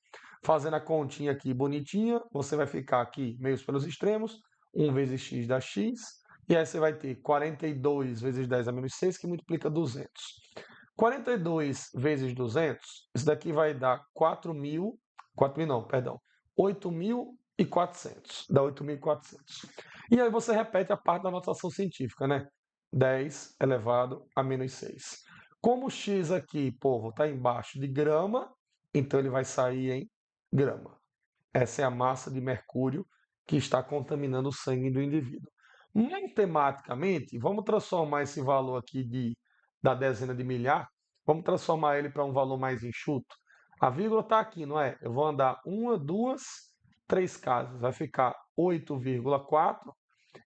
Fazendo a continha aqui bonitinha, você vai ficar aqui meios pelos extremos, 1 vezes x dá x, e aí você vai ter 42 vezes 10 a menos 6, que multiplica 200. 42 vezes 200, isso daqui vai dar 8.400. Dá 8.400. E aí você repete a parte da notação científica, né? 10 elevado a menos 6. Como o x aqui, povo, está embaixo de grama, então ele vai sair em grama. Essa é a massa de mercúrio que está contaminando o sangue do indivíduo. Matematicamente, vamos transformar esse valor aqui da dezena de milhar, vamos transformar ele para um valor mais enxuto. A vírgula está aqui, não é? Eu vou andar 1, 2, 3 casas, vai ficar 8,4.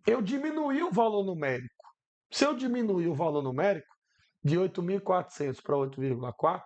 Eu diminuí o valor numérico. Se eu diminuir o valor numérico de 8.400 para 8,4,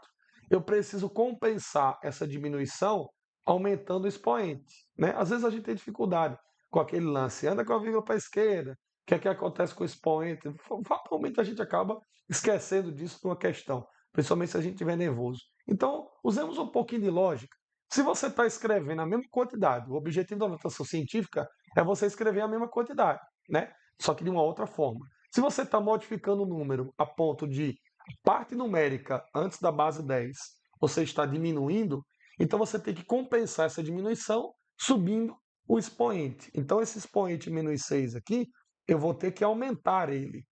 eu preciso compensar essa diminuição aumentando o expoente. Né? Às vezes a gente tem dificuldade com aquele lance, anda com a vírgula para a esquerda, o que é que acontece com o expoente? Fatalmente a gente acaba esquecendo disso numa questão, principalmente se a gente estiver nervoso. Então, usemos um pouquinho de lógica. Se você está escrevendo a mesma quantidade, o objetivo da notação científica é você escrever a mesma quantidade, né? Só que de uma outra forma. Se você está modificando o número a ponto de parte numérica antes da base 10, você está diminuindo, então você tem que compensar essa diminuição subindo o expoente. Então esse expoente menos 6 aqui, eu vou ter que aumentar ele.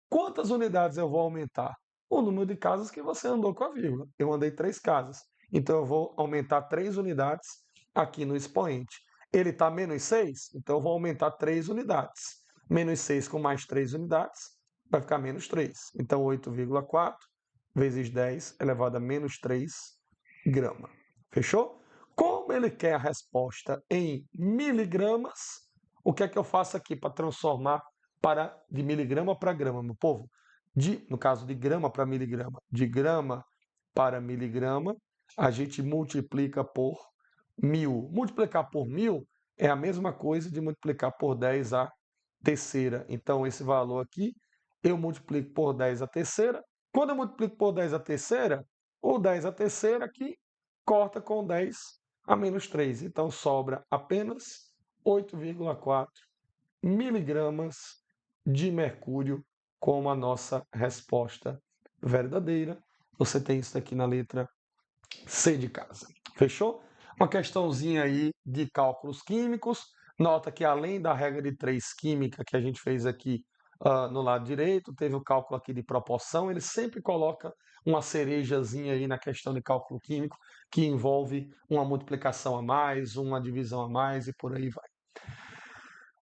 Quantas unidades eu vou aumentar? O número de casas que você andou com a vírgula. Eu andei 3 casas. Então eu vou aumentar 3 unidades aqui no expoente. Ele está menos 6, então eu vou aumentar 3 unidades. Menos 6 com mais 3 unidades vai ficar menos 3. Então 8,4 vezes 10 elevado a menos 3 grama. Fechou? Como ele quer a resposta em miligramas, o que é que eu faço aqui para transformar de miligrama para grama, meu povo? No caso de grama para miligrama, de grama para miligrama, a gente multiplica por 1.000. Multiplicar por 1.000 é a mesma coisa de multiplicar por 10 a terceira. Então, esse valor aqui, eu multiplico por 10 a terceira. Quando eu multiplico por 10 a terceira, o 10 a terceira aqui corta com 10 a menos 3. Então, sobra apenas 8,4 miligramas de mercúrio como a nossa resposta verdadeira. Você tem isso aqui na letra C de casa. Fechou? Uma questãozinha aí de cálculos químicos. Nota que além da regra de 3 química que a gente fez aqui no lado direito, teve o cálculo aqui de proporção. Ele sempre coloca uma cerejazinha aí na questão de cálculo químico, que envolve uma multiplicação a mais, uma divisão a mais e por aí vai.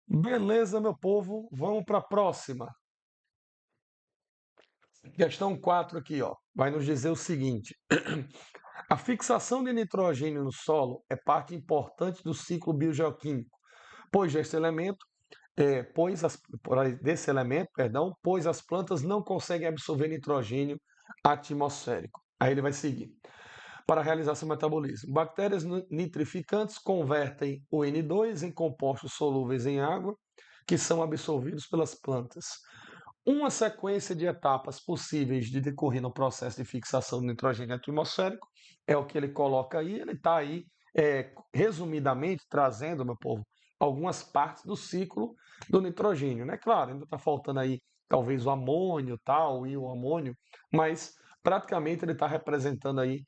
Beleza, meu povo? Vamos para a próxima. Questão 4 aqui, ó. Vai nos dizer o seguinte: a fixação de nitrogênio no solo é parte importante do ciclo biogeoquímico, pois desse elemento, pois as plantas não conseguem absorver nitrogênio atmosférico. Aí ele vai seguir. Para realizar seu metabolismo, bactérias nitrificantes convertem o N2 em compostos solúveis em água, que são absorvidos pelas plantas. Uma sequência de etapas possíveis de decorrer no processo de fixação do nitrogênio atmosférico é o que ele coloca aí. Ele está aí, resumidamente, trazendo, meu povo, algumas partes do ciclo do nitrogênio. Né? Claro, ainda está faltando aí talvez o amônio tal, e o amônio, mas praticamente ele está representando aí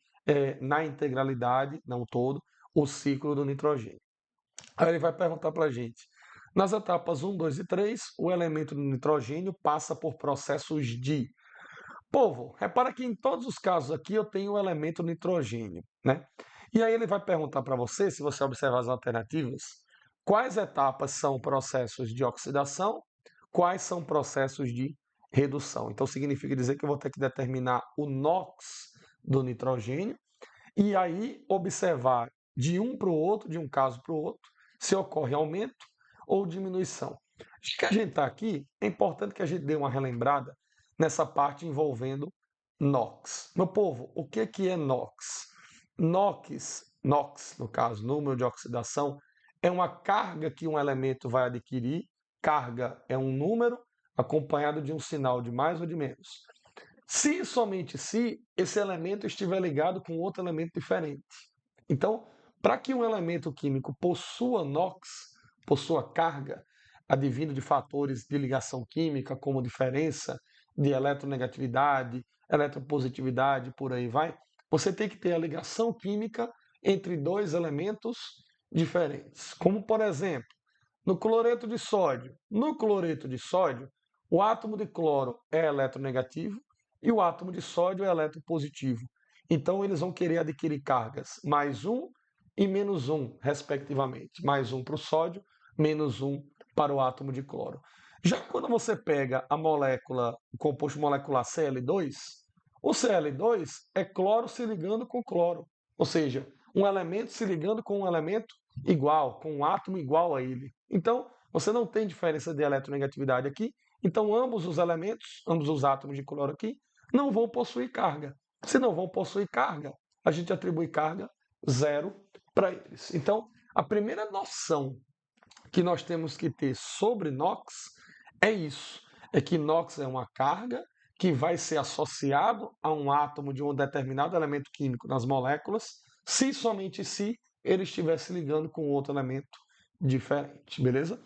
na integralidade, não todo, o ciclo do nitrogênio. Aí ele vai perguntar para a gente: nas etapas 1, 2 e 3, o elemento do nitrogênio passa por processos de Povo, repara que em todos os casos aqui eu tenho o elemento nitrogênio, né? E aí ele vai perguntar para você, se você observar as alternativas, quais etapas são processos de oxidação, quais são processos de redução. Então significa dizer que eu vou ter que determinar o NOx do nitrogênio e aí observar de um para o outro, de um caso para o outro, se ocorre aumento ou diminuição. Já que a gente está aqui, é importante que a gente dê uma relembrada nessa parte envolvendo NOx. Meu povo, o que é NOx? NOx, no caso, número de oxidação, é uma carga que um elemento vai adquirir. Carga é um número acompanhado de um sinal de mais ou de menos. Se e somente se esse elemento estiver ligado com outro elemento diferente. Então, para que um elemento químico possua NOx, possua carga, advindo de fatores de ligação química, como diferença de eletronegatividade, eletropositividade, por aí vai, você tem que ter a ligação química entre dois elementos diferentes. Como, por exemplo, no cloreto de sódio. No cloreto de sódio, o átomo de cloro é eletronegativo e o átomo de sódio é eletropositivo. Então, eles vão querer adquirir cargas mais um e menos um, respectivamente. Mais um para o sódio, menos um para o átomo de cloro. Já quando você pega a molécula, o composto molecular Cl2, o Cl2 é cloro se ligando com cloro. Ou seja, um elemento se ligando com um elemento igual, com um átomo igual a ele. Então, você não tem diferença de eletronegatividade aqui. Então, ambos os elementos, ambos os átomos de cloro aqui, não vão possuir carga. Se não vão possuir carga, a gente atribui carga zero para eles. Então, a primeira noção que nós temos que ter sobre NOx é isso: é que NOx é uma carga que vai ser associado a um átomo de um determinado elemento químico nas moléculas, se somente se ele estivesse ligando com outro elemento diferente, beleza?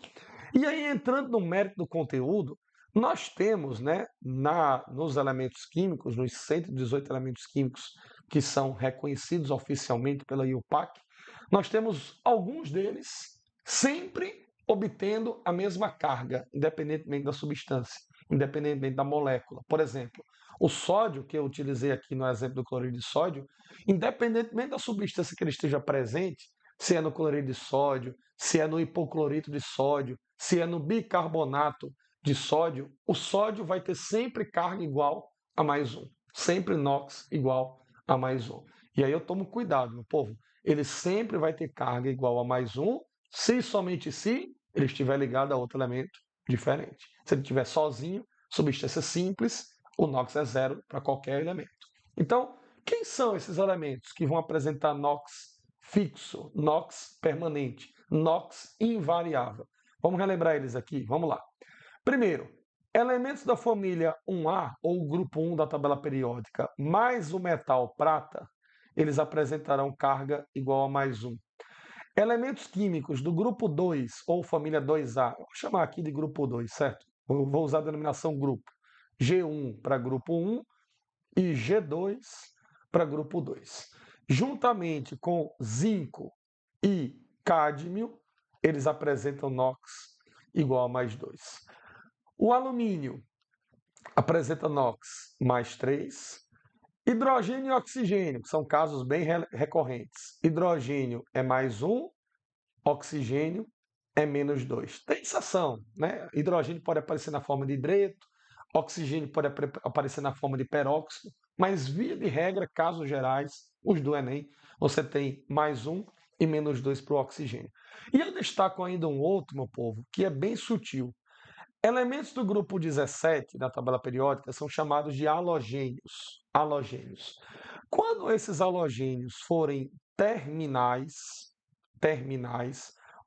E aí, entrando no mérito do conteúdo, nós temos, né, nos elementos químicos, nos 118 elementos químicos que são reconhecidos oficialmente pela IUPAC, nós temos alguns deles sempre obtendo a mesma carga, independentemente da substância, independentemente da molécula. Por exemplo, o sódio, que eu utilizei aqui no exemplo do cloreto de sódio, independentemente da substância que ele esteja presente, se é no cloreto de sódio, se é no hipoclorito de sódio, se é no bicarbonato de sódio, o sódio vai ter sempre carga igual a mais um. Sempre NOx igual a mais um. E aí eu tomo cuidado, meu povo. Ele sempre vai ter carga igual a mais um, se somente se ele estiver ligado a outro elemento diferente. Se ele estiver sozinho, substância simples, o NOx é zero para qualquer elemento. Então, quem são esses elementos que vão apresentar NOx fixo, NOx permanente, NOx invariável? Vamos relembrar eles aqui? Vamos lá. Primeiro, elementos da família 1A, ou grupo 1 da tabela periódica, mais o metal prata, eles apresentarão carga igual a mais 1. Elementos químicos do grupo 2, ou família 2A, vou chamar aqui de grupo 2, certo? Eu vou usar a denominação grupo. G1 para grupo 1 e G2 para grupo 2. Juntamente com zinco e cádmio, eles apresentam NOx igual a mais 2. O alumínio apresenta NOx mais 3. Hidrogênio e oxigênio, que são casos bem recorrentes. Hidrogênio é mais 1, oxigênio é menos 2. Tem exceção, né? Hidrogênio pode aparecer na forma de hidreto, oxigênio pode aparecer na forma de peróxido, mas via de regra, casos gerais, os do Enem, você tem mais 1 e menos 2 para o oxigênio. E eu destaco ainda um outro, meu povo, que é bem sutil. Elementos do grupo 17 da tabela periódica são chamados de halogênios. Halogênios. Quando esses halogênios forem terminais,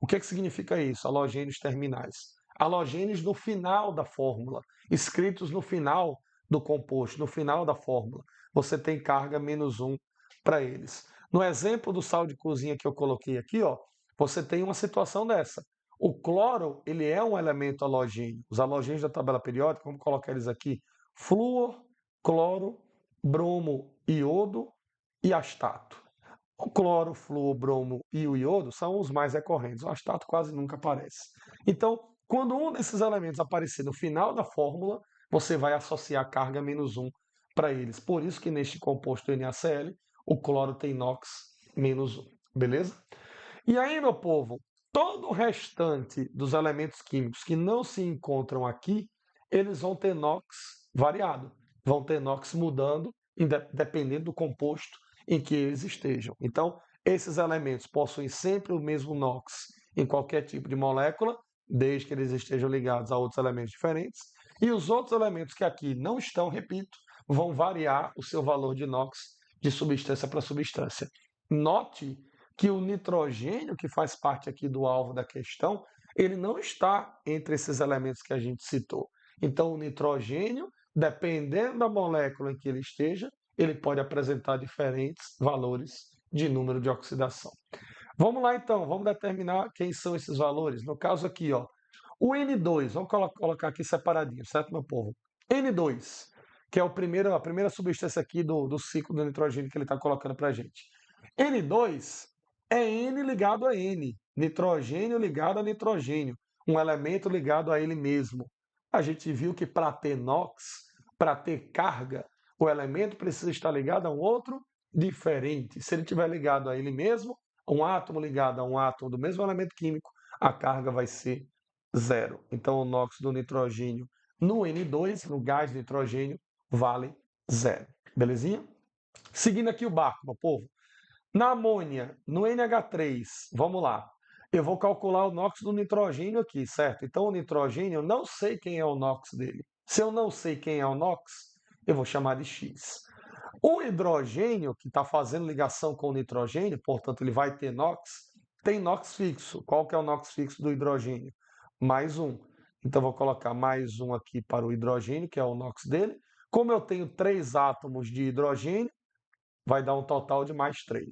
o que significa isso? Halogênios terminais. Halogênios no final da fórmula, escritos no final do composto, no final da fórmula. Você tem carga menos 1 para eles. No exemplo do sal de cozinha que eu coloquei aqui, ó, você tem uma situação dessa. O cloro, ele é um elemento halogênio. Os halogênios da tabela periódica, vamos colocar eles aqui: flúor, cloro, bromo, iodo e astato. O cloro, flúor, bromo e o iodo são os mais recorrentes. O astato quase nunca aparece. Então, quando um desses elementos aparecer no final da fórmula, você vai associar carga menos 1 para eles. Por isso que neste composto NaCl, o cloro tem NOx -1, beleza? E aí, meu povo, todo o restante dos elementos químicos que não se encontram aqui, eles vão ter NOx variado, vão ter NOx mudando, dependendo do composto em que eles estejam. Então, esses elementos possuem sempre o mesmo NOx em qualquer tipo de molécula, desde que eles estejam ligados a outros elementos diferentes. E os outros elementos que aqui não estão, repito, vão variar o seu valor de NOx de substância para substância. Note que o nitrogênio, que faz parte aqui do alvo da questão, ele não está entre esses elementos que a gente citou. Então, o nitrogênio, dependendo da molécula em que ele esteja, ele pode apresentar diferentes valores de número de oxidação. Vamos lá então, vamos determinar quem são esses valores. No caso aqui, ó, o N2, vamos colocar aqui separadinho, certo, meu povo? N2, que é a primeira substância aqui do ciclo do nitrogênio que ele está colocando para a gente. N2 é N ligado a N, nitrogênio ligado a nitrogênio, um elemento ligado a ele mesmo. A gente viu que para ter NOx, para ter carga, o elemento precisa estar ligado a um outro diferente. Se ele estiver ligado a ele mesmo, um átomo ligado a um átomo do mesmo elemento químico, a carga vai ser zero. Então, o NOx do nitrogênio no N2, no gás de nitrogênio, vale zero. Belezinha? Seguindo aqui o barco, meu povo. Na amônia, no NH3, vamos lá. Eu vou calcular o NOx do nitrogênio aqui, certo? Então, o nitrogênio, eu não sei quem é o NOx dele. Se eu não sei quem é o NOx, eu vou chamar de X. O hidrogênio, que está fazendo ligação com o nitrogênio, portanto, ele vai ter NOx, tem NOx fixo. Qual que é o NOx fixo do hidrogênio? Mais um. Então, vou colocar mais um aqui para o hidrogênio, que é o NOx dele. Como eu tenho 3 átomos de hidrogênio, vai dar um total de mais 3.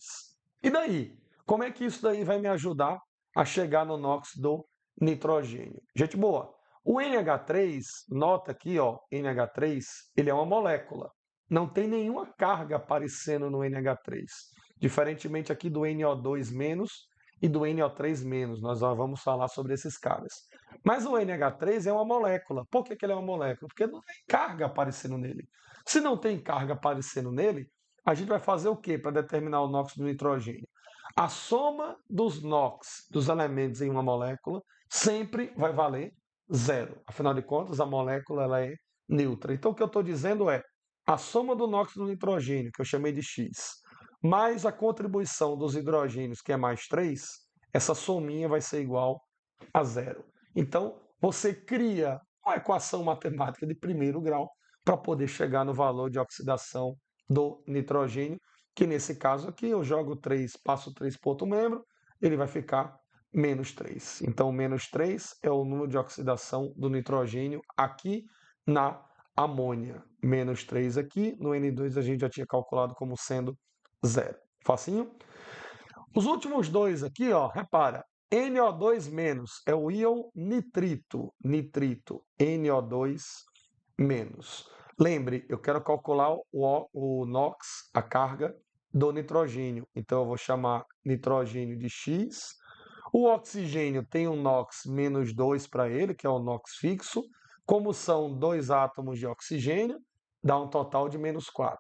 E daí? Como é que isso daí vai me ajudar a chegar no NOx do nitrogênio? Gente boa, o NH3, nota aqui, ó, NH3, ele é uma molécula. Não tem nenhuma carga aparecendo no NH3. Diferentemente aqui do NO2- e do NO3-. Nós já vamos falar sobre esses caras. Mas o NH3 é uma molécula. Por que ele é uma molécula? Porque não tem carga aparecendo nele. Se não tem carga aparecendo nele, a gente vai fazer o quê para determinar o NOx do nitrogênio? A soma dos NOx dos elementos em uma molécula sempre vai valer zero. Afinal de contas, a molécula ela é neutra. Então, o que eu estou dizendo é a soma do NOx do nitrogênio, que eu chamei de X, mais a contribuição dos hidrogênios, que é mais 3, essa sominha vai ser igual a zero. Então, você cria uma equação matemática de primeiro grau para poder chegar no valor de oxidação do nitrogênio, que nesse caso aqui eu jogo 3, passo 3 para outro membro, ele vai ficar menos 3. Então, menos 3 é o número de oxidação do nitrogênio aqui na amônia. Menos 3 aqui, no N2 a gente já tinha calculado como sendo zero. Facinho? Os últimos dois aqui, ó, repara, NO2- é o íon nitrito, NO2-. Lembre, eu quero calcular o NOx, a carga do nitrogênio. Então, eu vou chamar nitrogênio de X. O oxigênio tem um NOx -2 para ele, que é o NOx fixo. Como são 2 átomos de oxigênio, dá um total de -4.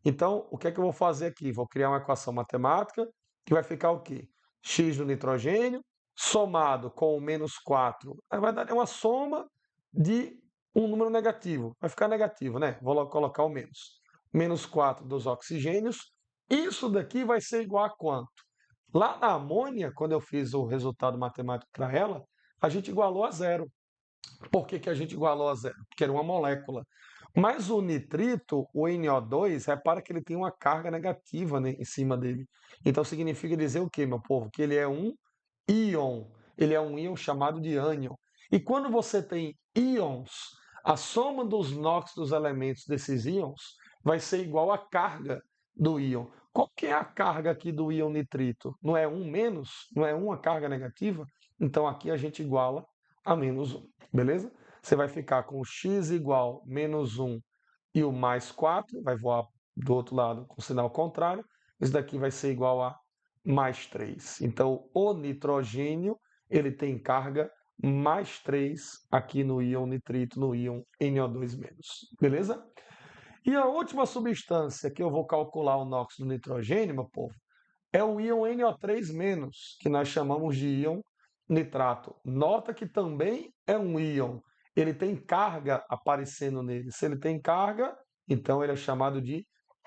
Então, o que é que eu vou fazer aqui? Vou criar uma equação matemática que vai ficar o quê? X do nitrogênio somado com o -4. Na verdade, é uma soma de um número negativo. Vai ficar negativo, né? Vou logo colocar o menos. -4 dos oxigênios. Isso daqui vai ser igual a quanto? Lá na amônia, quando eu fiz o resultado matemático para ela, a gente igualou a zero. Por que a gente igualou a zero? Porque era uma molécula. Mas o nitrito, o NO2, repara que ele tem uma carga negativa, né, em cima dele. Então significa dizer o quê, meu povo? Que ele é um íon. Ele é um íon chamado de ânion. E quando você tem íons, a soma dos NOx dos elementos desses íons vai ser igual à carga do íon. Qual que é a carga aqui do íon nitrito? Não é 1 menos? Não é 1 a carga negativa? Então aqui a gente iguala a -1, beleza? Você vai ficar com x igual -1 e o mais 4, vai voar do outro lado com sinal contrário. Isso daqui vai ser igual a mais 3. Então, o nitrogênio ele tem carga mais 3 aqui no íon nitrito, no íon NO2-. Beleza? E a última substância que eu vou calcular o NOx do nitrogênio, meu povo, é o íon NO3-, que nós chamamos de íon nitrato. Nota que também é um íon. Ele tem carga aparecendo nele. Se ele tem carga, então ele é chamado de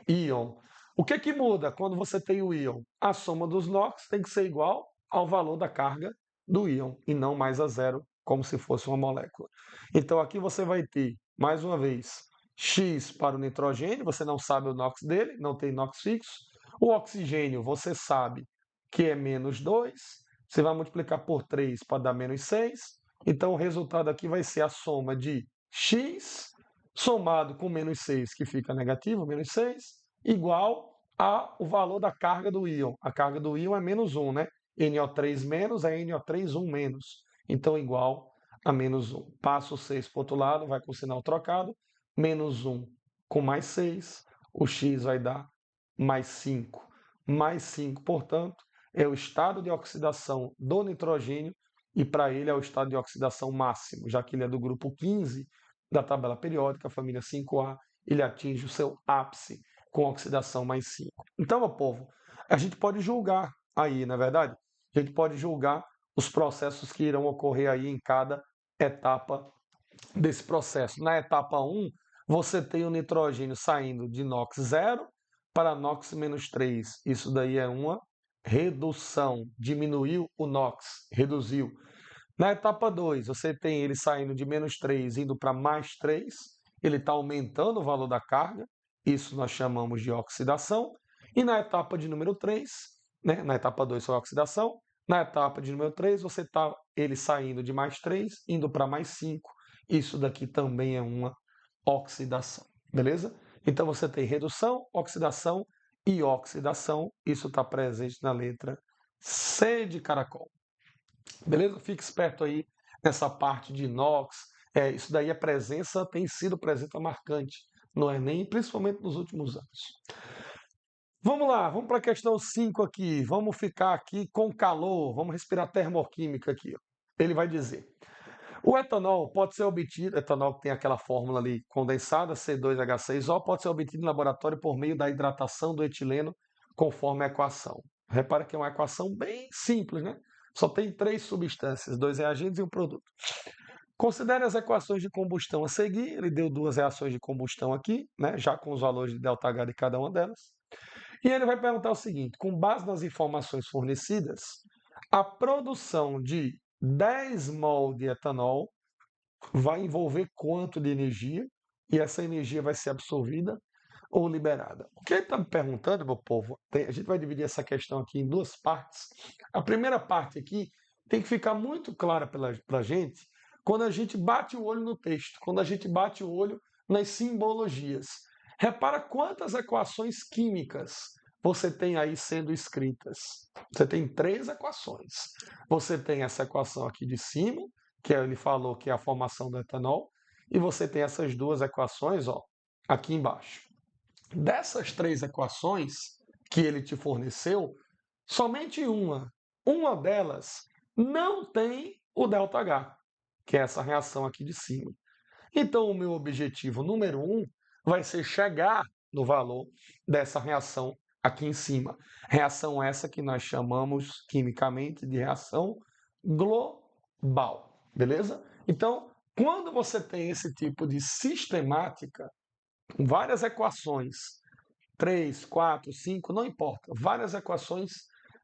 íon. O que que muda quando você tem o íon? A soma dos NOx tem que ser igual ao valor da carga do íon e não mais a zero, como se fosse uma molécula. Então aqui você vai ter, mais uma vez, X para o nitrogênio, você não sabe o NOx dele, não tem NOx fixo. O oxigênio, você sabe que é -2, você vai multiplicar por 3 para dar -6. Então o resultado aqui vai ser a soma de X somado com -6, que fica negativo, -6, igual ao valor da carga do íon. A carga do íon é -1, né? NO3- é NO3 1-. Então, igual a -1. Passa o 6 para o outro lado, vai com o sinal trocado. -1 com mais 6, o x vai dar mais 5. Mais 5, portanto, é o estado de oxidação do nitrogênio, e para ele é o estado de oxidação máximo, já que ele é do grupo 15 da tabela periódica, a família 5A, ele atinge o seu ápice com oxidação mais 5. Então, meu povo, a gente pode julgar aí, na verdade? A gente pode julgar os processos que irão ocorrer aí em cada etapa desse processo. Na etapa 1, você tem o nitrogênio saindo de NOx 0 para NOx -3. Isso daí é uma redução. Diminuiu o NOx, reduziu. Na etapa 2, você tem ele saindo de -3 indo para +3. Ele está aumentando o valor da carga. Isso nós chamamos de oxidação. E na etapa de número 3, né, na etapa 2 foi a oxidação. Na etapa de número 3, você está ele saindo de +3 indo para +5. Isso daqui também é uma oxidação, beleza? Então você tem redução, oxidação e oxidação. Isso está presente na letra C de caracol. Beleza? Fique esperto aí nessa parte de inox. Isso daí, a presença tem sido presença marcante no Enem, principalmente nos últimos anos. Vamos lá, vamos para a questão 5 aqui. Vamos ficar aqui com calor, vamos respirar termoquímica aqui. Ele vai dizer: o etanol pode ser obtido, etanol que tem aquela fórmula ali condensada, C2H6O, pode ser obtido no laboratório por meio da hidratação do etileno, conforme a equação. Repara que é uma equação bem simples, né? Só tem 3 substâncias, 2 reagentes e um produto. Considere as equações de combustão a seguir. Ele deu 2 reações de combustão aqui, né? Já com os valores de ΔH de cada uma delas. E ele vai perguntar o seguinte: com base nas informações fornecidas, a produção de 10 mol de etanol vai envolver quanto de energia, e essa energia vai ser absorvida ou liberada. O que ele está me perguntando, meu povo, a gente vai dividir essa questão aqui em 2 partes. A primeira parte aqui tem que ficar muito clara para a gente quando a gente bate o olho no texto, quando a gente bate o olho nas simbologias. Repara quantas equações químicas você tem aí sendo escritas. Você tem 3 equações. Você tem essa equação aqui de cima, que ele falou que é a formação do etanol, e você tem essas 2 equações, ó, aqui embaixo. Dessas 3 equações que ele te forneceu, somente uma delas não tem o ΔH, que é essa reação aqui de cima. Então, o meu objetivo número 1 vai ser chegar no valor dessa reação aqui em cima. Reação essa que nós chamamos quimicamente de reação global, beleza? Então, quando você tem esse tipo de sistemática, várias equações, 3, 4, 5, não importa, várias equações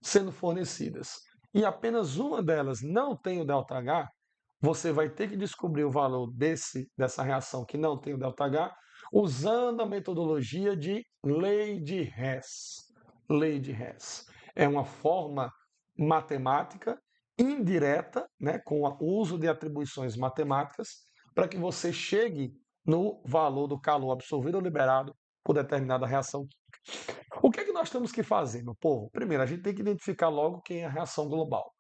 sendo fornecidas, e apenas uma delas não tem o ΔH, você vai ter que descobrir o valor dessa reação que não tem o ΔH, usando a metodologia de lei de Hess. Lei de Hess é uma forma matemática indireta, né, com o uso de atribuições matemáticas, para que você chegue no valor do calor absorvido ou liberado por determinada reação química. O que é que nós temos que fazer, meu povo? Primeiro, a gente tem que identificar logo quem é a reação global.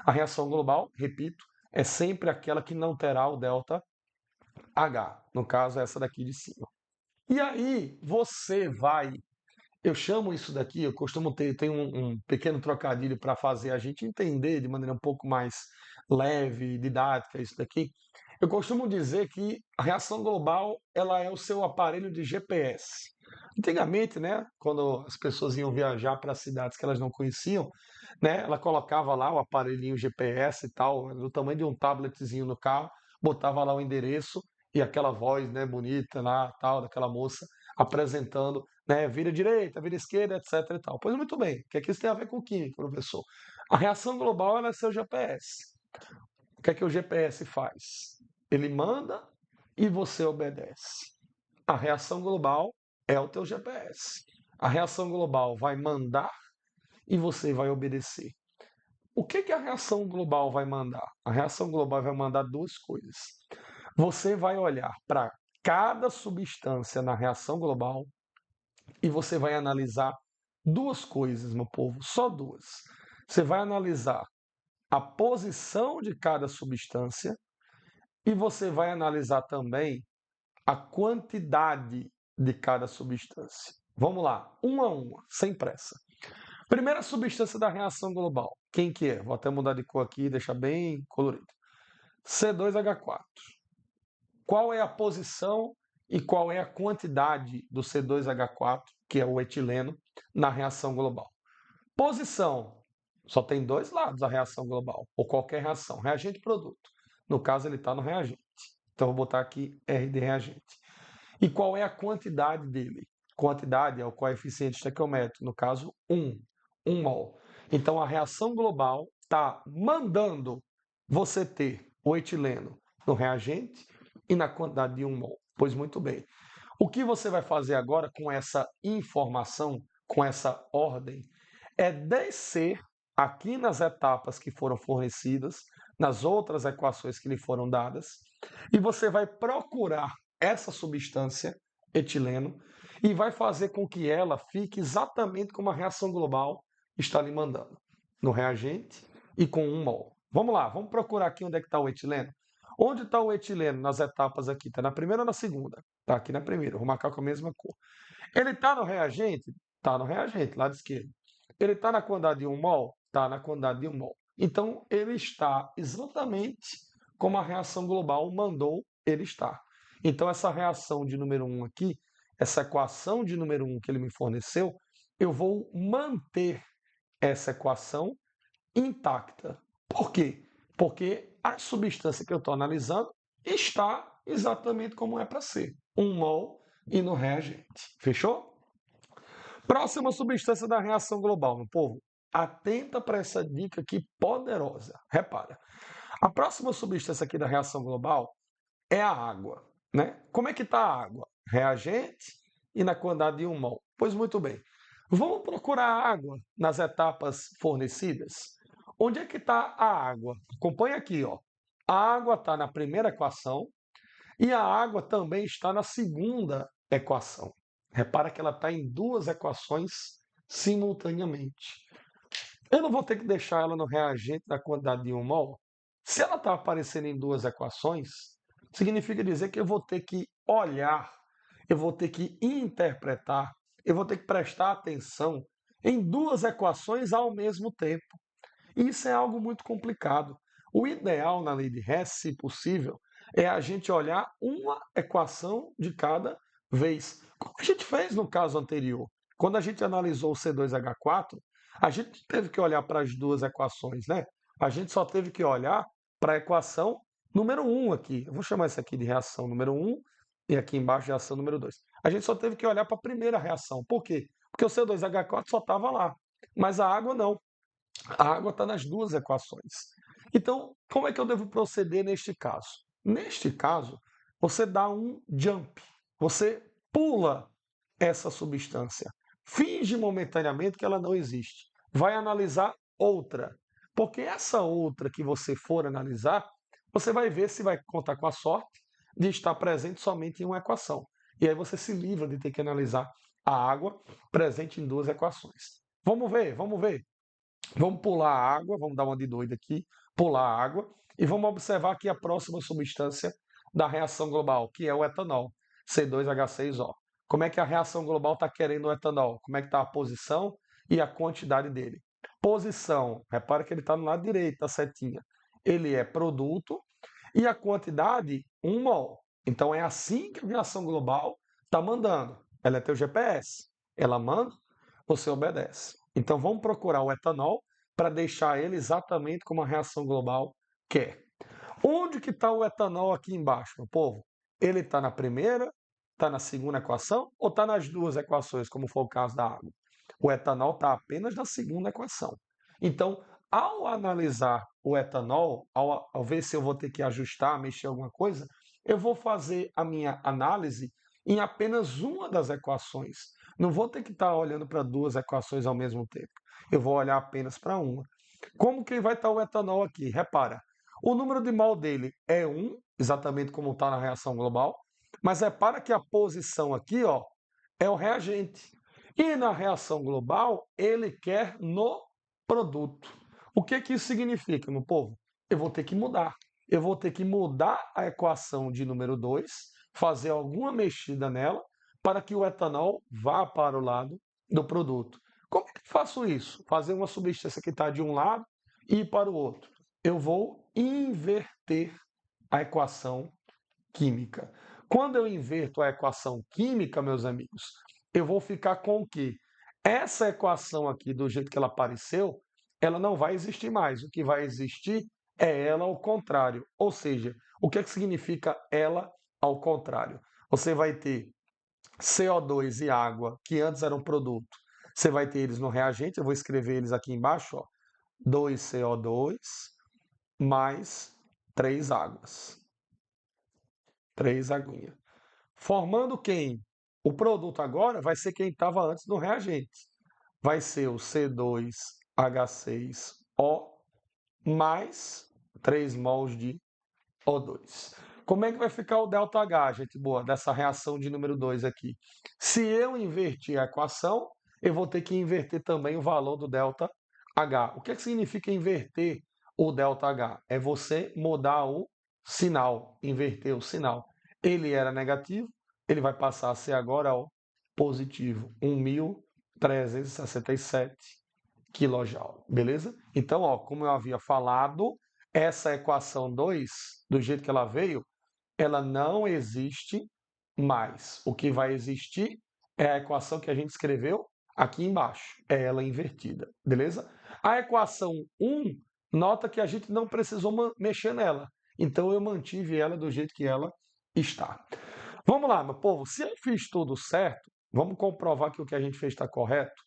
A reação global, repito, é sempre aquela que não terá o ΔH, no caso essa daqui de cima. E aí você vai, eu chamo isso daqui, eu costumo ter um pequeno trocadilho para fazer a gente entender de maneira um pouco mais leve, didática isso daqui. Eu costumo dizer que a reação global ela é o seu aparelho de GPS. Antigamente, né, quando as pessoas iam viajar para cidades que elas não conheciam, né, ela colocava lá o aparelhinho GPS e tal, do tamanho de um tabletzinho no carro, botava lá o endereço e aquela voz, né, bonita lá, tal, daquela moça apresentando, né, vira direita, vira esquerda, etc e tal. Pois muito bem, o que é que isso tem a ver com química, professor? A reação global ela é seu GPS. O que é que o GPS faz? Ele manda e você obedece. A reação global é o teu GPS. A reação global vai mandar e você vai obedecer. O que que a reação global vai mandar? A reação global vai mandar duas coisas. Você vai olhar para cada substância na reação global e você vai analisar duas coisas, meu povo, só duas. Você vai analisar a posição de cada substância e você vai analisar também a quantidade de cada substância. Vamos lá, uma, sem pressa. Primeira substância da reação global. Quem que é? Vou até mudar de cor aqui e deixar bem colorido. C2H4. Qual é a posição e qual é a quantidade do C2H4, que é o etileno, na reação global? Posição. Só tem dois lados a reação global, ou qualquer reação, reagente e produto. No caso, ele está no reagente. Então, vou botar aqui R de reagente. E qual é a quantidade dele? Quantidade é o coeficiente estequiométrico, no caso 1 mol. Então a reação global está mandando você ter o etileno no reagente e na quantidade de 1 mol. Pois muito bem. O que você vai fazer agora com essa informação, com essa ordem, é descer aqui nas etapas que foram fornecidas, nas outras equações que lhe foram dadas, e você vai procurar essa substância, etileno, e vai fazer com que ela fique exatamente como a reação global está lhe mandando, no reagente e com 1 mol. Vamos lá, vamos procurar aqui onde é que está o etileno. Onde está o etileno nas etapas aqui? Está na primeira ou na segunda? Está aqui na primeira, vou marcar com a mesma cor. Ele está no reagente? Está no reagente, lado esquerdo. Ele está na quantidade de 1 mol? Está na quantidade de 1 mol. Então, ele está exatamente como a reação global mandou ele estar. Então, essa reação de número 1 aqui, essa equação de número 1 que ele me forneceu, eu vou manter essa equação intacta. Por quê? Porque a substância que eu estou analisando está exatamente como é para ser. 1 mol e no reagente. Fechou? Próxima substância da reação global, meu povo. Atenta para essa dica aqui poderosa. Repara. A próxima substância aqui da reação global é a água, né? Como é que está a água? Reagente e na quantidade de 1 mol. Pois muito bem. Vamos procurar a água nas etapas fornecidas? Onde é que está a água? Acompanhe aqui, ó. A água está na primeira equação e a água também está na segunda equação. Repara que ela está em duas equações simultaneamente. Eu não vou ter que deixar ela no reagente da quantidade de 1 mol. Se ela está aparecendo em duas equações, significa dizer que eu vou ter que olhar, eu vou ter que interpretar, eu vou ter que prestar atenção em duas equações ao mesmo tempo. Isso é algo muito complicado. O ideal na lei de Hess, se possível, é a gente olhar uma equação de cada vez. Como a gente fez no caso anterior. Quando a gente analisou o C2H4, a gente não teve que olhar para as duas equações, né? A gente só teve que olhar para a equação número 1 aqui. Eu vou chamar isso aqui de reação número 1 e aqui embaixo reação número 2. A gente só teve que olhar para a primeira reação. Por quê? Porque o C2H4 só estava lá, mas a água não. A água está nas duas equações. Então, como é que eu devo proceder neste caso? Neste caso, você dá um jump, você pula essa substância, finge momentaneamente que ela não existe, vai analisar outra, porque essa outra que você for analisar, você vai ver se vai contar com a sorte de estar presente somente em uma equação. E aí você se livra de ter que analisar a água presente em duas equações. Vamos ver, vamos ver. Vamos pular a água, vamos dar uma de doido aqui, pular a água e vamos observar aqui a próxima substância da reação global, que é o etanol, C2H6O. Como é que a reação global está querendo o etanol? Como é que está a posição e a quantidade dele? Posição, repara que ele está no lado direito da setinha. Ele é produto E a quantidade, 1 mol. Então é assim que a reação global está mandando. Ela é teu GPS. Ela manda, você obedece. Então vamos procurar o etanol para deixar ele exatamente como a reação global quer. Onde que está o etanol aqui embaixo, meu povo? Ele está na primeira, está na segunda equação ou está nas duas equações, como foi o caso da água? O etanol está apenas na segunda equação. Então, ao analisar o etanol, ao ver se eu vou ter que ajustar, mexer alguma coisa, eu vou fazer a minha análise em apenas uma das equações. Não vou ter que estar olhando para duas equações ao mesmo tempo. Eu vou olhar apenas para uma. Como que vai estar o etanol aqui? Repara, o número de mol dele é 1, exatamente como está na reação global, mas repara que a posição aqui, ó, é o reagente. E na reação global, ele quer no produto. O que que isso significa, meu povo? Eu vou ter que mudar. Eu vou ter que mudar a equação de número 2, fazer alguma mexida nela, para que o etanol vá para o lado do produto. Como é que eu faço isso? Fazer uma substância que está de um lado e ir para o outro. Eu vou inverter a equação química. Quando eu inverto a equação química, meus amigos, eu vou ficar com o quê? Essa equação aqui, do jeito que ela apareceu, ela não vai existir mais. O que vai existir é ela ao contrário. Ou seja, o que é que significa ela ao contrário? Você vai ter CO2 e água, que antes eram produto. Você vai ter eles no reagente, eu vou escrever eles aqui embaixo, ó. 2CO2 mais 3 águas. 3 aguinhas. Formando quem? O produto agora vai ser quem estava antes no reagente. Vai ser o C2H6O mais 3 mols de O2. Como é que vai ficar o ΔH, gente boa, dessa reação de número 2 aqui? Se eu invertir a equação, eu vou ter que inverter também o valor do ΔH. O que significa inverter o ΔH? É você mudar o sinal, inverter o sinal. Ele era negativo, ele vai passar a ser agora o positivo, 1.367 kJ, beleza? Então, ó, como eu havia falado, essa equação 2, do jeito que ela veio, ela não existe mais. O que vai existir é a equação que a gente escreveu aqui embaixo. É ela invertida, beleza? A equação 1, nota que a gente não precisou mexer nela. Então eu mantive ela do jeito que ela está. Vamos lá, meu povo. Se eu fiz tudo certo, vamos comprovar que o que a gente fez está correto.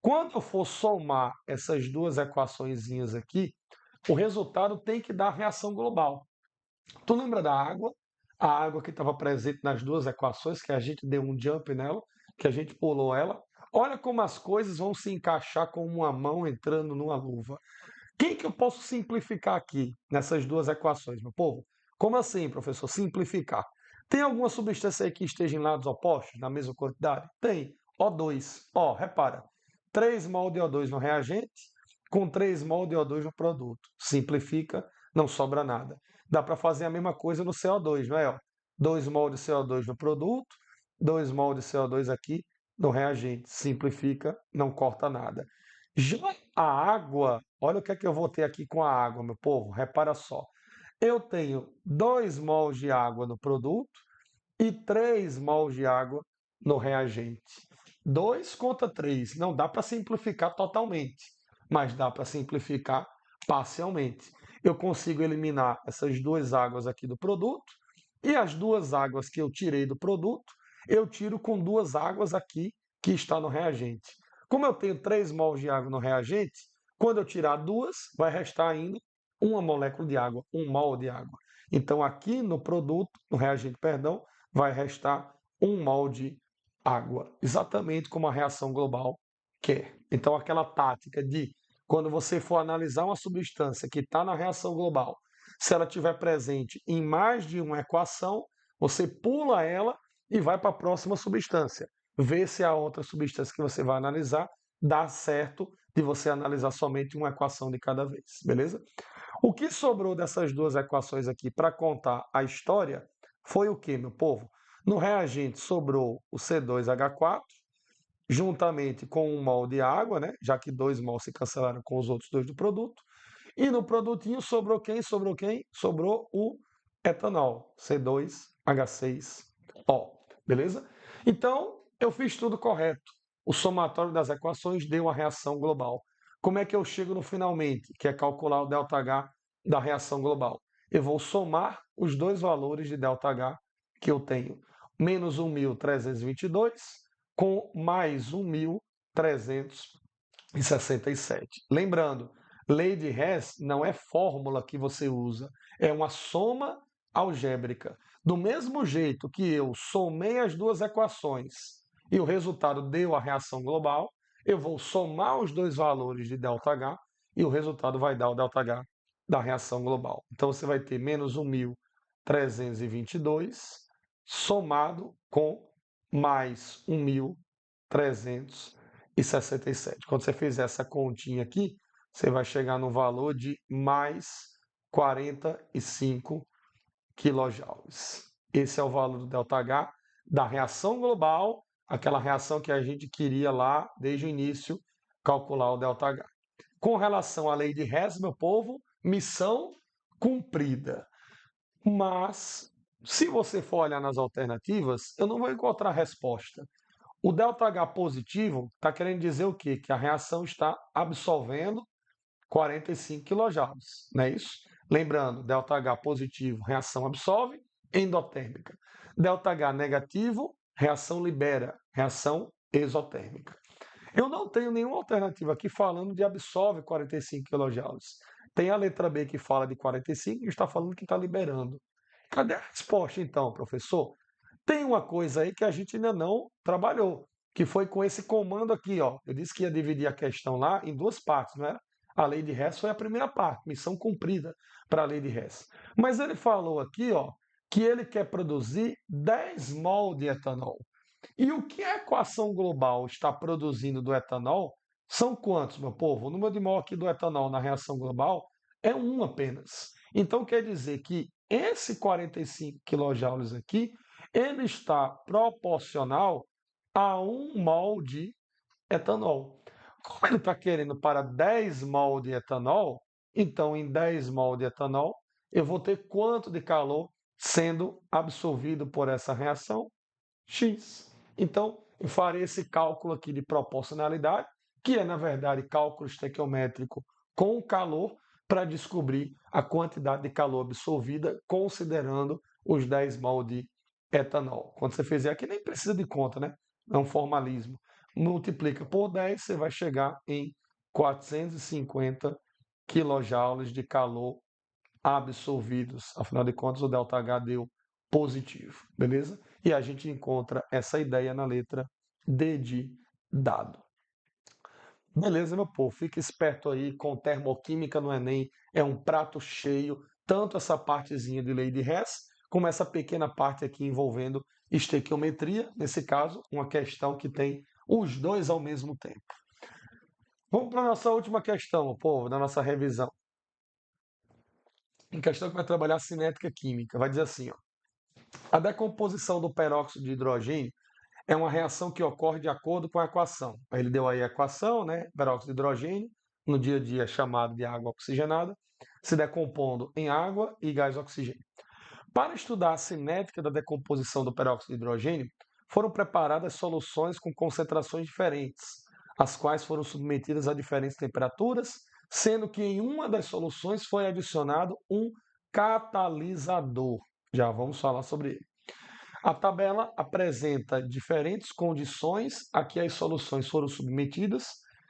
Quando eu for somar essas duas equaçõezinhas aqui, o resultado tem que dar reação global. Tu lembra da água? A água que estava presente nas duas equações, que a gente deu um jump nela, que a gente pulou ela. Olha como as coisas vão se encaixar com uma mão entrando numa luva. Quem que eu posso simplificar aqui nessas duas equações, meu povo? Como assim, professor? Simplificar. Tem alguma substância aí que esteja em lados opostos, na mesma quantidade? Tem. O2. Ó, repara. 3 mol de O2 no reagente, com 3 mol de O2 no produto. Simplifica, não sobra nada. Dá para fazer a mesma coisa no CO2, não é? Ó, 2 mol de CO2 no produto, 2 mol de CO2 aqui no reagente. Simplifica, não corta nada. Já a água, olha o que é que eu vou ter aqui com a água, meu povo. Repara só. Eu tenho 2 mols de água no produto e 3 mols de água no reagente. 2 contra 3. Não dá para simplificar totalmente, mas dá para simplificar parcialmente. Eu consigo eliminar essas duas águas aqui do produto e as duas águas que eu tirei do produto, eu tiro com duas águas aqui que está no reagente. Como eu tenho 3 mols de água no reagente, quando eu tirar duas, vai restar ainda uma molécula de água, 1 mol de água. Então aqui no produto, no reagente, perdão, vai restar 1 mol de água, exatamente como a reação global quer. Então aquela tática de quando você for analisar uma substância que está na reação global, se ela estiver presente em mais de uma equação, você pula ela e vai para a próxima substância. Vê se a outra substância que você vai analisar dá certo de você analisar somente uma equação de cada vez, beleza? O que sobrou dessas duas equações aqui para contar a história foi o que, meu povo? No reagente sobrou o C2H4, juntamente com 1 mol de água, né? Já que 2 mols se cancelaram com os outros dois do produto. E no produtinho sobrou quem? Sobrou quem? Sobrou o etanol, C2H6O, beleza? Então, eu fiz tudo correto. O somatório das equações deu a reação global. Como é que eu chego no finalmente, que é calcular o ΔH da reação global? Eu vou somar os dois valores de ΔH que eu tenho. Menos 1.322 com mais 1.367. Lembrando, lei de Hess não é fórmula que você usa, é uma soma algébrica. Do mesmo jeito que eu somei as duas equações e o resultado deu a reação global, eu vou somar os dois valores de ΔH e o resultado vai dar o ΔH da reação global. Então você vai ter menos 1.322 somado com mais 1.367. Quando você fizer essa continha aqui, você vai chegar no valor de mais 45 quilojoules. Esse é o valor do ΔH da reação global, aquela reação que a gente queria lá desde o início calcular o ΔH. Com relação à lei de Hess, meu povo, missão cumprida. Mas, se você for olhar nas alternativas, eu não vou encontrar resposta. O ΔH positivo está querendo dizer o quê? Que a reação está absolvendo 45 quilojoules, não é isso? Lembrando, ΔH positivo, reação absolve, endotérmica. ΔH negativo, reação libera, reação exotérmica. Eu não tenho nenhuma alternativa aqui falando de absolve 45 quilojoules. Tem a letra B que fala de 45 e está falando que está liberando. Cadê a resposta então, professor? Tem uma coisa aí que a gente ainda não trabalhou, que foi com esse comando aqui, ó. Eu disse que ia dividir a questão lá em duas partes, não era? A lei de Hess foi a primeira parte, missão cumprida para a lei de Hess. Mas ele falou aqui, ó, que ele quer produzir 10 mol de etanol. E o que a equação global está produzindo do etanol são quantos, meu povo? O número de mol aqui do etanol na reação global é 1 apenas. Então quer dizer que esse 45 kJ aqui, ele está proporcional a 1 mol de etanol. Como ele está querendo para 10 mol de etanol, então em 10 mol de etanol, eu vou ter quanto de calor sendo absorvido por essa reação? X. Então, eu farei esse cálculo aqui de proporcionalidade, que é, na verdade, cálculo estequiométrico com calor, para descobrir a quantidade de calor absorvida, considerando os 10 mol de etanol. Quando você fizer aqui, nem precisa de conta, né? É um formalismo. Multiplica por 10, você vai chegar em 450 quilojoules de calor absorvidos. Afinal de contas, o ΔH deu positivo, beleza? E a gente encontra essa ideia na letra D de dado. Beleza, meu povo? Fica esperto aí com termoquímica no Enem. É um prato cheio, tanto essa partezinha de lei de Hess, como essa pequena parte aqui envolvendo estequiometria, nesse caso, uma questão que tem os dois ao mesmo tempo. Vamos para a nossa última questão, povo, da nossa revisão. Uma questão que vai trabalhar cinética química. Vai dizer assim, ó, a decomposição do peróxido de hidrogênio é uma reação que ocorre de acordo com a equação. Ele deu aí a equação, né? Peróxido de hidrogênio, no dia a dia chamado de água oxigenada, se decompondo em água e gás oxigênio. Para estudar a cinética da decomposição do peróxido de hidrogênio, foram preparadas soluções com concentrações diferentes, as quais foram submetidas a diferentes temperaturas, sendo que em uma das soluções foi adicionado um catalisador. Já vamos falar sobre ele. A tabela apresenta diferentes condições a que as soluções foram submetidas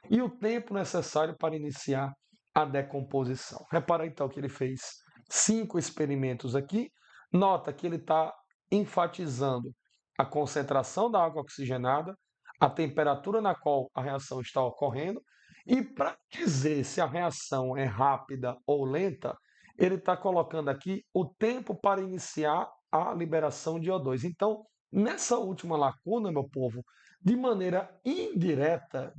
e o tempo necessário para iniciar a decomposição. Repara então que ele fez 5 experimentos aqui. Nota que ele está enfatizando a concentração da água oxigenada, a temperatura na qual a reação está ocorrendo, e para dizer se a reação é rápida ou lenta, ele está colocando aqui o tempo para iniciar a liberação de O2. Então, nessa última lacuna, meu povo, de maneira indireta,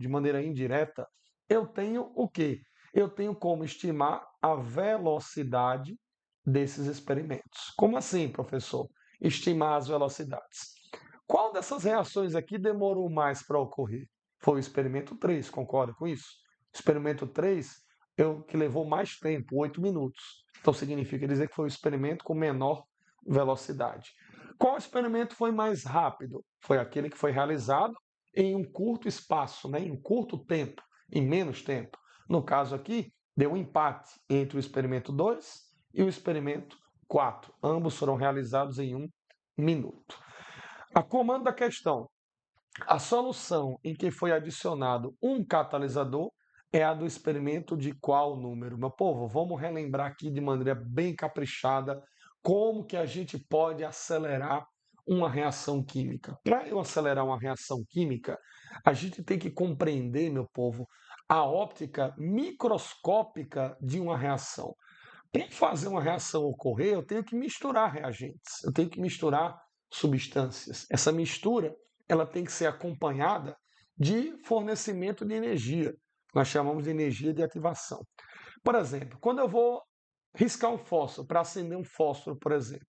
eu tenho o quê? Eu tenho como estimar a velocidade desses experimentos. Como assim, professor? Estimar as velocidades. Qual dessas reações aqui demorou mais para ocorrer? Foi o experimento 3, concorda com isso? O experimento 3 que levou mais tempo, 8 minutos. Então significa dizer que foi o experimento com menor velocidade. Qual experimento foi mais rápido? Foi aquele que foi realizado em um curto espaço, né? Em um curto tempo, em menos tempo. No caso aqui, deu um empate entre o experimento 2 e o experimento 4. Ambos foram realizados em 1 minuto. A comando da questão. A solução em que foi adicionado um catalisador é a do experimento de qual número? Meu povo, vamos relembrar aqui de maneira bem caprichada como que a gente pode acelerar uma reação química. Para eu acelerar uma reação química, a gente tem que compreender, meu povo, a óptica microscópica de uma reação. Para fazer uma reação ocorrer, eu tenho que misturar reagentes, eu tenho que misturar substâncias. Essa mistura ela tem que ser acompanhada de fornecimento de energia. Nós chamamos de energia de ativação. Por exemplo, quando eu vou riscar um fósforo, para acender um fósforo, por exemplo,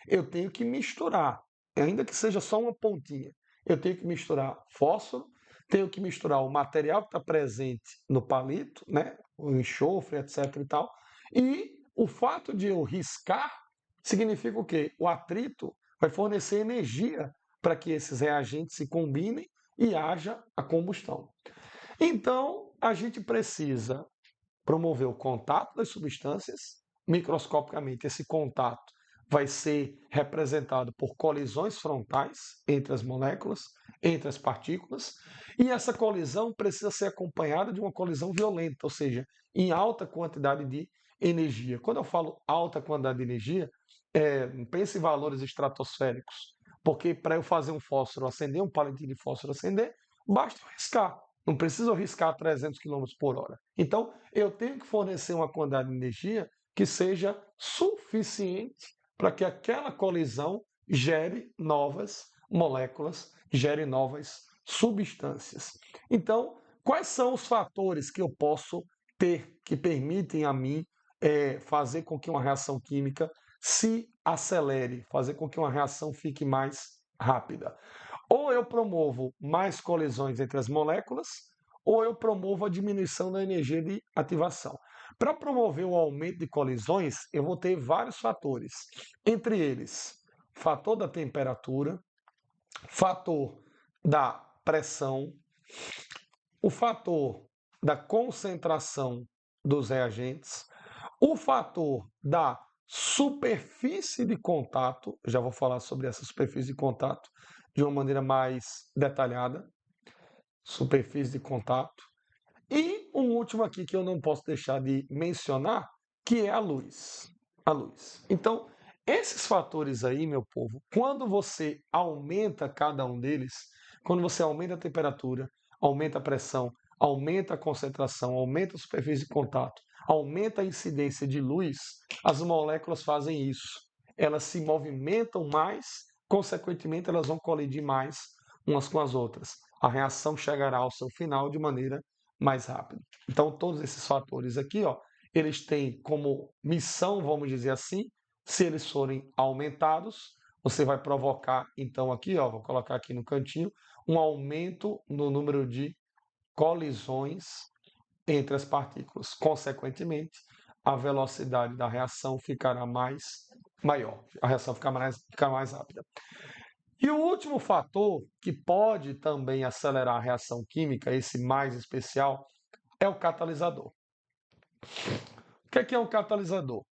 eu tenho que misturar, ainda que seja só uma pontinha, eu tenho que misturar fósforo, tenho que misturar o material que está presente no palito, né, o enxofre, etc. e tal, e o fato de eu riscar significa o quê? O atrito vai fornecer energia para que esses reagentes se combinem e haja a combustão. Então, a gente precisa promover o contato das substâncias. Microscopicamente, esse contato vai ser representado por colisões frontais entre as moléculas, entre as partículas, e essa colisão precisa ser acompanhada de uma colisão violenta, ou seja, em alta quantidade de energia. Quando eu falo alta quantidade de energia, pense em valores estratosféricos, porque para eu fazer um fósforo acender, um palitinho de fósforo acender, basta eu riscar. Não preciso riscar a 300 km por hora. Então, eu tenho que fornecer uma quantidade de energia que seja suficiente para que aquela colisão gere novas moléculas, gere novas substâncias. Então, quais são os fatores que eu posso ter que permitem a mim fazer com que uma reação química se acelere, fazer com que uma reação fique mais rápida? Ou eu promovo mais colisões entre as moléculas, ou eu promovo a diminuição da energia de ativação. Para promover o aumento de colisões, eu vou ter vários fatores. Entre eles, fator da temperatura, fator da pressão, o fator da concentração dos reagentes, o fator da superfície de contato, já vou falar sobre essa superfície de contato de uma maneira mais detalhada, superfície de contato, e um último aqui que eu não posso deixar de mencionar, que é a luz. A luz. Então, esses fatores aí, meu povo, quando você aumenta cada um deles, quando você aumenta a temperatura, aumenta a pressão, aumenta a concentração, aumenta a superfície de contato, aumenta a incidência de luz, as moléculas fazem isso. Elas se movimentam mais, consequentemente, elas vão colidir mais umas com as outras. A reação chegará ao seu final de maneira mais rápida. Então, todos esses fatores aqui, ó, eles têm como missão, vamos dizer assim, se eles forem aumentados, você vai provocar, então, aqui, ó, vou colocar aqui no cantinho, um aumento no número de colisões entre as partículas. Consequentemente, a velocidade da reação ficará maior, a reação ficará mais rápida. E o último fator que pode também acelerar a reação química, esse mais especial, é o catalisador. O que é um catalisador?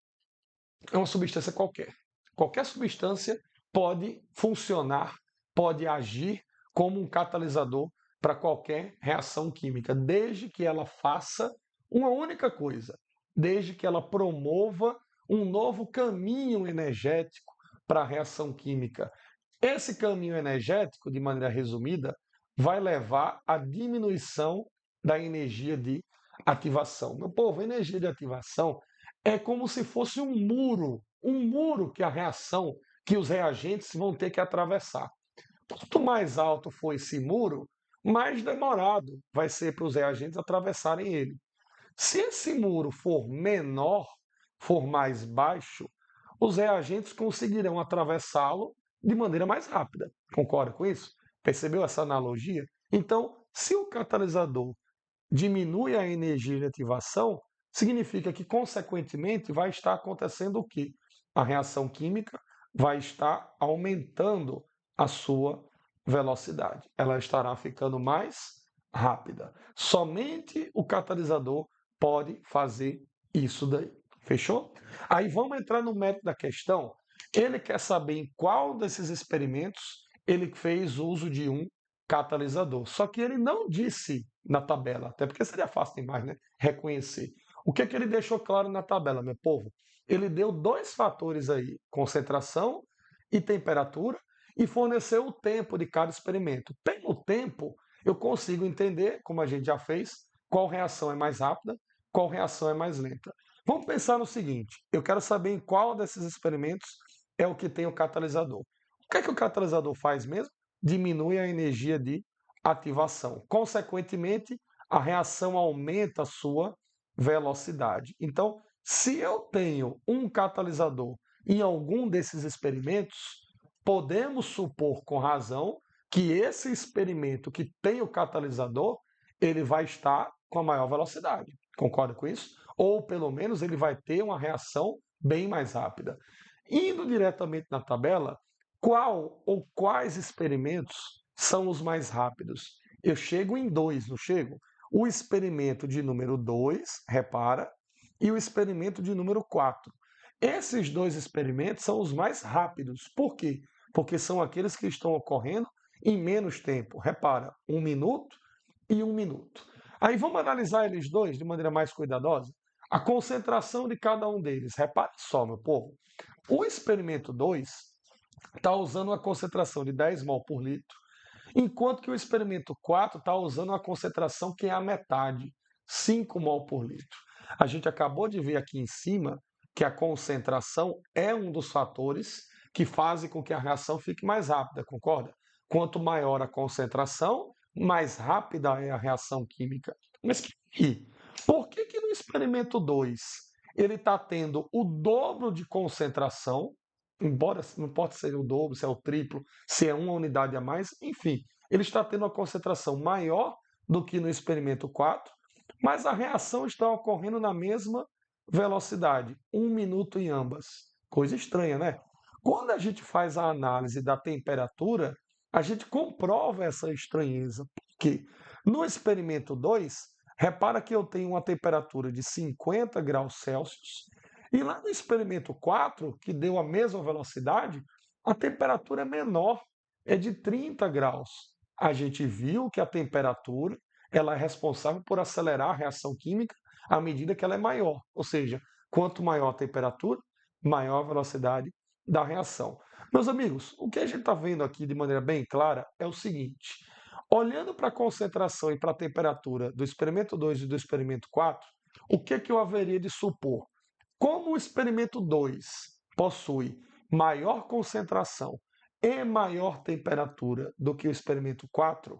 É uma substância qualquer. Qualquer substância pode funcionar, pode agir como um catalisador para qualquer reação química, desde que ela faça uma única coisa, desde que ela promova um novo caminho energético para a reação química. Esse caminho energético, de maneira resumida, vai levar à diminuição da energia de ativação. Meu povo, a energia de ativação é como se fosse um muro que a reação, que os reagentes vão ter que atravessar. Quanto mais alto for esse muro, mais demorado vai ser para os reagentes atravessarem ele. Se esse muro for menor, for mais baixo, os reagentes conseguirão atravessá-lo de maneira mais rápida. Concorda com isso? Percebeu essa analogia? Então, se o catalisador diminui a energia de ativação, significa que, consequentemente, vai estar acontecendo o quê? A reação química vai estar aumentando a sua velocidade. Ela estará ficando mais rápida. Somente o catalisador pode fazer isso daí. Fechou? Aí vamos entrar no mérito da questão. Ele quer saber em qual desses experimentos ele fez uso de um catalisador. Só que ele não disse na tabela, até porque seria fácil demais, né? Reconhecer. O que ele deixou claro na tabela, meu povo? Ele deu dois fatores aí, concentração e temperatura, e forneceu o tempo de cada experimento. Pelo tempo, eu consigo entender, como a gente já fez, qual reação é mais rápida, qual reação é mais lenta. Vamos pensar no seguinte: eu quero saber em qual desses experimentos é o que tem o catalisador. O que é que o catalisador faz mesmo? Diminui a energia de ativação. Consequentemente, a reação aumenta a sua velocidade. Então, se eu tenho um catalisador em algum desses experimentos, podemos supor com razão que esse experimento que tem o catalisador, ele vai estar com a maior velocidade. Concorda com isso? Ou pelo menos ele vai ter uma reação bem mais rápida. Indo diretamente na tabela, qual ou quais experimentos são os mais rápidos? Eu chego em dois, não chego? O experimento de número 2, repara, e o experimento de número 4. Esses dois experimentos são os mais rápidos. Por quê? Porque são aqueles que estão ocorrendo em menos tempo. Repara, 1 minuto e 1 minuto. Aí vamos analisar eles dois de maneira mais cuidadosa? A concentração de cada um deles. Repare só, meu povo. O experimento 2 está usando uma concentração de 10 mol por litro, enquanto que o experimento 4 está usando uma concentração que é a metade, 5 mol por litro. A gente acabou de ver aqui em cima que a concentração é um dos fatores que fazem com que a reação fique mais rápida, concorda? Quanto maior a concentração, mais rápida é a reação química. Mas por que no experimento 2 ele está tendo o dobro de concentração, embora não importa se é o dobro, se é o triplo, se é uma unidade a mais, enfim, ele está tendo uma concentração maior do que no experimento 4, mas a reação está ocorrendo na mesma velocidade, 1 minuto em ambas. Coisa estranha, né? Quando a gente faz a análise da temperatura, a gente comprova essa estranheza. Por quê? No experimento 2, repara que eu tenho uma temperatura de 50 graus Celsius, e lá no experimento 4, que deu a mesma velocidade, a temperatura é menor, é de 30 graus. A gente viu que a temperatura ela é responsável por acelerar a reação química à medida que ela é maior. Ou seja, quanto maior a temperatura, maior a velocidade da reação. Meus amigos, o que a gente está vendo aqui de maneira bem clara é o seguinte: olhando para a concentração e para a temperatura do experimento 2 e do experimento 4, o que eu haveria de supor? Como o experimento 2 possui maior concentração e maior temperatura do que o experimento 4,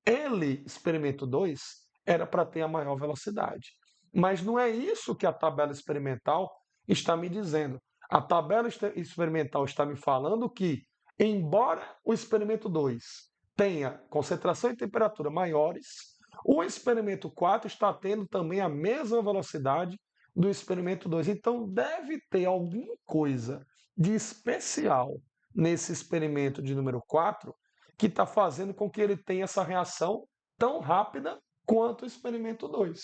ele, experimento 2, era para ter a maior velocidade. Mas não é isso que a tabela experimental está me dizendo. A tabela experimental está me falando que, embora o experimento 2 tenha concentração e temperatura maiores, o experimento 4 está tendo também a mesma velocidade do experimento 2. Então, deve ter alguma coisa de especial nesse experimento de número 4 que está fazendo com que ele tenha essa reação tão rápida quanto o experimento 2.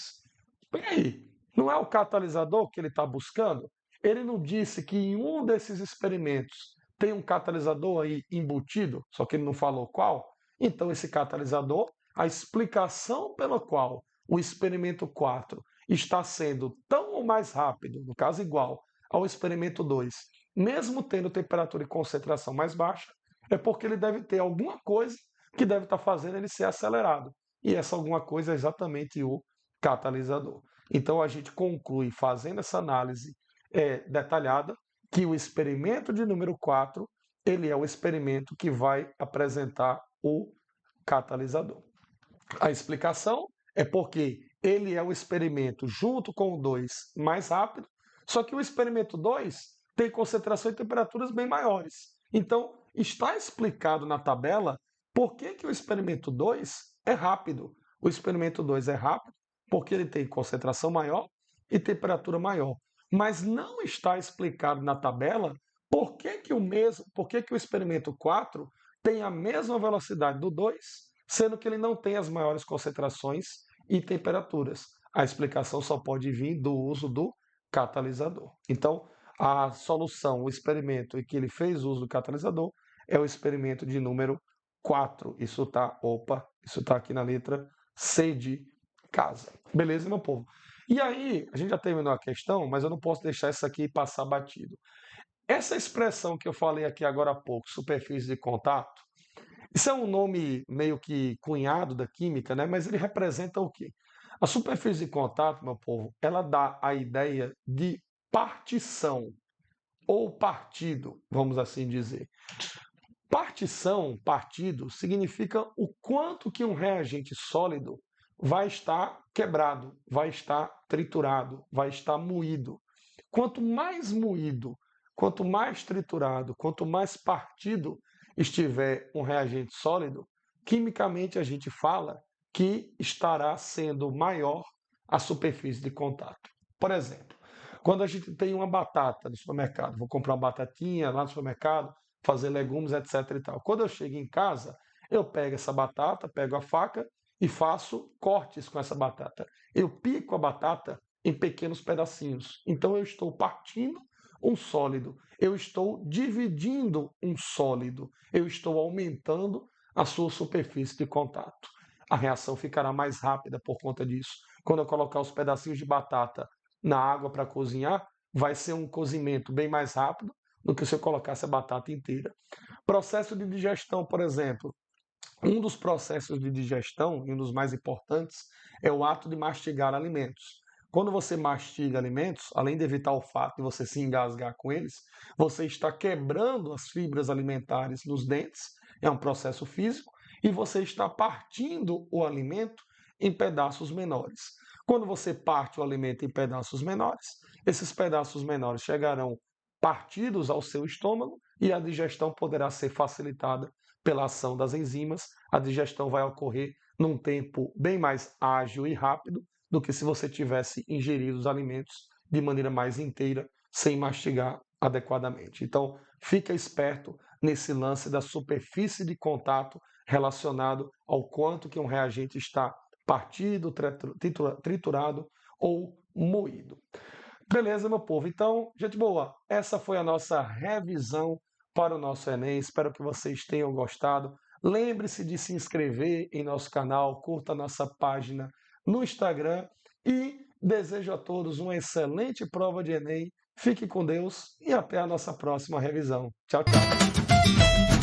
Peraí, não é o catalisador que ele está buscando? Ele não disse que em um desses experimentos tem um catalisador aí embutido, só que ele não falou qual? Então, esse catalisador, a explicação pela qual o experimento 4 está sendo tão ou mais rápido, no caso igual ao experimento 2, mesmo tendo temperatura e concentração mais baixa, é porque ele deve ter alguma coisa que deve estar fazendo ele ser acelerado. E essa alguma coisa é exatamente o catalisador. Então a gente conclui, fazendo essa análise detalhada, que o experimento de número 4 ele é o experimento que vai apresentar o catalisador. A explicação é porque ele é o experimento junto com o 2 mais rápido, só que o experimento 2 tem concentração e temperaturas bem maiores. Então, está explicado na tabela por que o experimento 2 é rápido. O experimento 2 é rápido porque ele tem concentração maior e temperatura maior. Mas não está explicado na tabela por que que o experimento 4 tem a mesma velocidade do 2, sendo que ele não tem as maiores concentrações e temperaturas. A explicação só pode vir do uso do catalisador. Então, a solução, o experimento em que ele fez uso do catalisador é o experimento de número 4. Isso está aqui na letra C de casa. Beleza, meu povo? E aí, a gente já terminou a questão, mas eu não posso deixar isso aqui passar batido. Essa expressão que eu falei aqui agora há pouco, superfície de contato, isso é um nome meio que cunhado da química, né? Mas ele representa o quê? A superfície de contato, meu povo, ela dá a ideia de partição ou partido, vamos assim dizer. Partição, partido, significa o quanto que um reagente sólido vai estar quebrado, vai estar triturado, vai estar moído. Quanto mais moído, quanto mais triturado, quanto mais partido estiver um reagente sólido, quimicamente a gente fala que estará sendo maior a superfície de contato. Por exemplo, quando a gente tem uma batata no supermercado, vou comprar uma batatinha lá no supermercado, fazer legumes, etc. e tal. Quando eu chego em casa, eu pego essa batata, pego a faca e faço cortes com essa batata. Eu pico a batata em pequenos pedacinhos. Então eu estou partindo um sólido, eu estou dividindo um sólido, eu estou aumentando a sua superfície de contato. A reação ficará mais rápida por conta disso. Quando eu colocar os pedacinhos de batata na água para cozinhar, vai ser um cozimento bem mais rápido do que se eu colocasse a batata inteira. Processo de digestão, por exemplo. Um dos processos de digestão, e um dos mais importantes, é o ato de mastigar alimentos. Quando você mastiga alimentos, além de evitar o fato de você se engasgar com eles, você está quebrando as fibras alimentares nos dentes, é um processo físico, e você está partindo o alimento em pedaços menores. Quando você parte o alimento em pedaços menores, esses pedaços menores chegarão partidos ao seu estômago e a digestão poderá ser facilitada pela ação das enzimas. A digestão vai ocorrer num tempo bem mais ágil e rápido do que se você tivesse ingerido os alimentos de maneira mais inteira, sem mastigar adequadamente. Então, fica esperto nesse lance da superfície de contato relacionado ao quanto que um reagente está partido, triturado ou moído. Beleza, meu povo? Então, gente boa, essa foi a nossa revisão para o nosso Enem. Espero que vocês tenham gostado. Lembre-se de se inscrever em nosso canal, curta a nossa página no Instagram e desejo a todos uma excelente prova de Enem. Fique com Deus e até a nossa próxima revisão. Tchau, tchau.